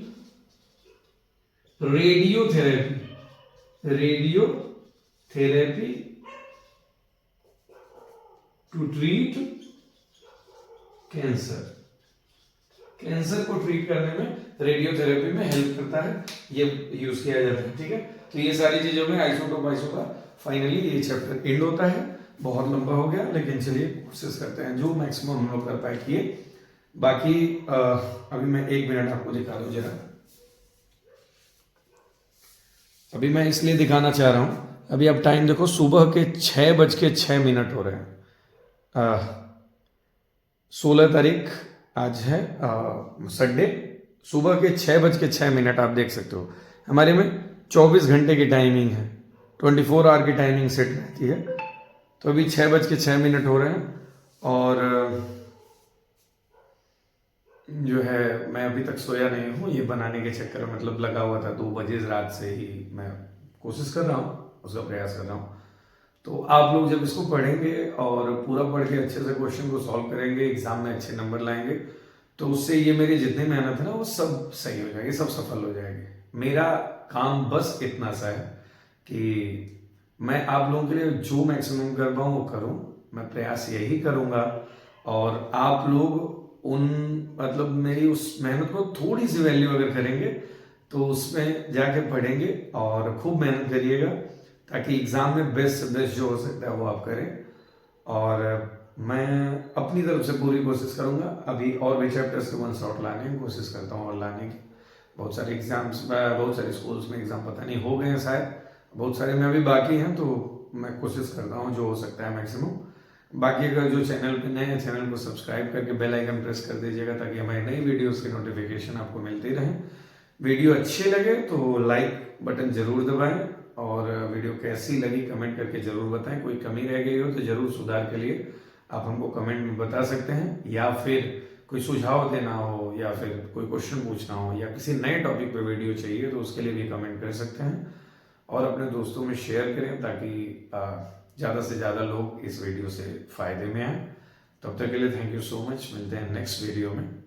radiotherapy, radiotherapy to treat cancer, cancer को ट्रीट करने में रेडियोथेरेपी में हेल्प करता है, ये यूज किया जाता है। ठीक है, तो ये सारी चीजों में आइसोटोप फाइनली ये चैप्टर एंड होता है। बहुत लंबा हो गया, लेकिन चलिए कोशिश करते हैं जो मैक्सिमम हम लोग कर पाए किए। बाकी अभी मैं 1 मिनट आपको दिखा दूं जरा, अभी मैं इसलिए दिखाना चाह रहा हूं, अभी आप टाइम देखो, सुबह के 6:06 हो रहे हैं। 16 तारीख आज है संडे, सुबह के 6:06 आप देख सकते हो। हमारे में 24 घंटे की टाइमिंग है, 24 आवर की टाइमिंग सेट रहती है। तो अभी 6:06 हो रहे हैं और जो है मैं अभी तक सोया नहीं हूँ, ये बनाने के चक्कर में मतलब लगा हुआ था, 2 बजे रात से ही मैं कोशिश कर रहा हूँ, उसका प्रयास कर रहा हूँ। तो आप लोग जब इसको पढ़ेंगे और पूरा पढ़ के अच्छे से क्वेश्चन को सॉल्व करेंगे, एग्जाम में अच्छे नंबर लाएंगे, तो उससे ये मेरी जितनी मेहनत है ना वो सब सही हो जाएगी, सब सफल हो जाएगी। मेरा काम बस इतना सा है कि मैं आप लोगों के लिए जो मैक्सिमम कर पाऊँ वो करूँ, मैं प्रयास यही करूँगा। और आप लोग उन मतलब मेरी उस मेहनत को थोड़ी सी वैल्यू अगर करेंगे तो उसमें जाके पढ़ेंगे और खूब मेहनत करिएगा, ताकि एग्जाम में बेस्ट से बेस्ट जो हो सकता है वो आप करें। और मैं अपनी तरफ से पूरी कोशिश करूंगा, अभी और भी चैप्टर्स के 1 शॉट लाने की कोशिश करता हूँ और लाने की। बहुत सारे एग्जाम्स, बहुत सारे स्कूल्स में एग्जाम पता नहीं हो गए हैं शायद, बहुत सारे में अभी बाकी हैं, तो मैं कोशिश करता हूँ जो हो सकता है मैक्सिमम। बाकी अगर जो चैनल पे नए हैं, चैनल को सब्सक्राइब करके बेल आइकन प्रेस कर दीजिएगा, ताकि हमारी नई वीडियोस की नोटिफिकेशन आपको मिलती रहे। वीडियो अच्छी लगे तो लाइक बटन जरूर दबाएं, और वीडियो कैसी लगी कमेंट करके जरूर बताएं। कोई कमी रह गई हो तो जरूर सुधार के लिए आप हमको कमेंट में बता सकते हैं, या फिर कोई सुझाव देना हो, या फिर कोई क्वेश्चन पूछना हो, या किसी नए टॉपिक पे वीडियो चाहिए तो उसके लिए भी कमेंट कर सकते हैं। और अपने दोस्तों में शेयर करें ताकि ज़्यादा से ज़्यादा लोग इस वीडियो से फायदे में आए। तब तक के लिए थैंक यू सो मच, मिलते हैं नेक्स्ट वीडियो में।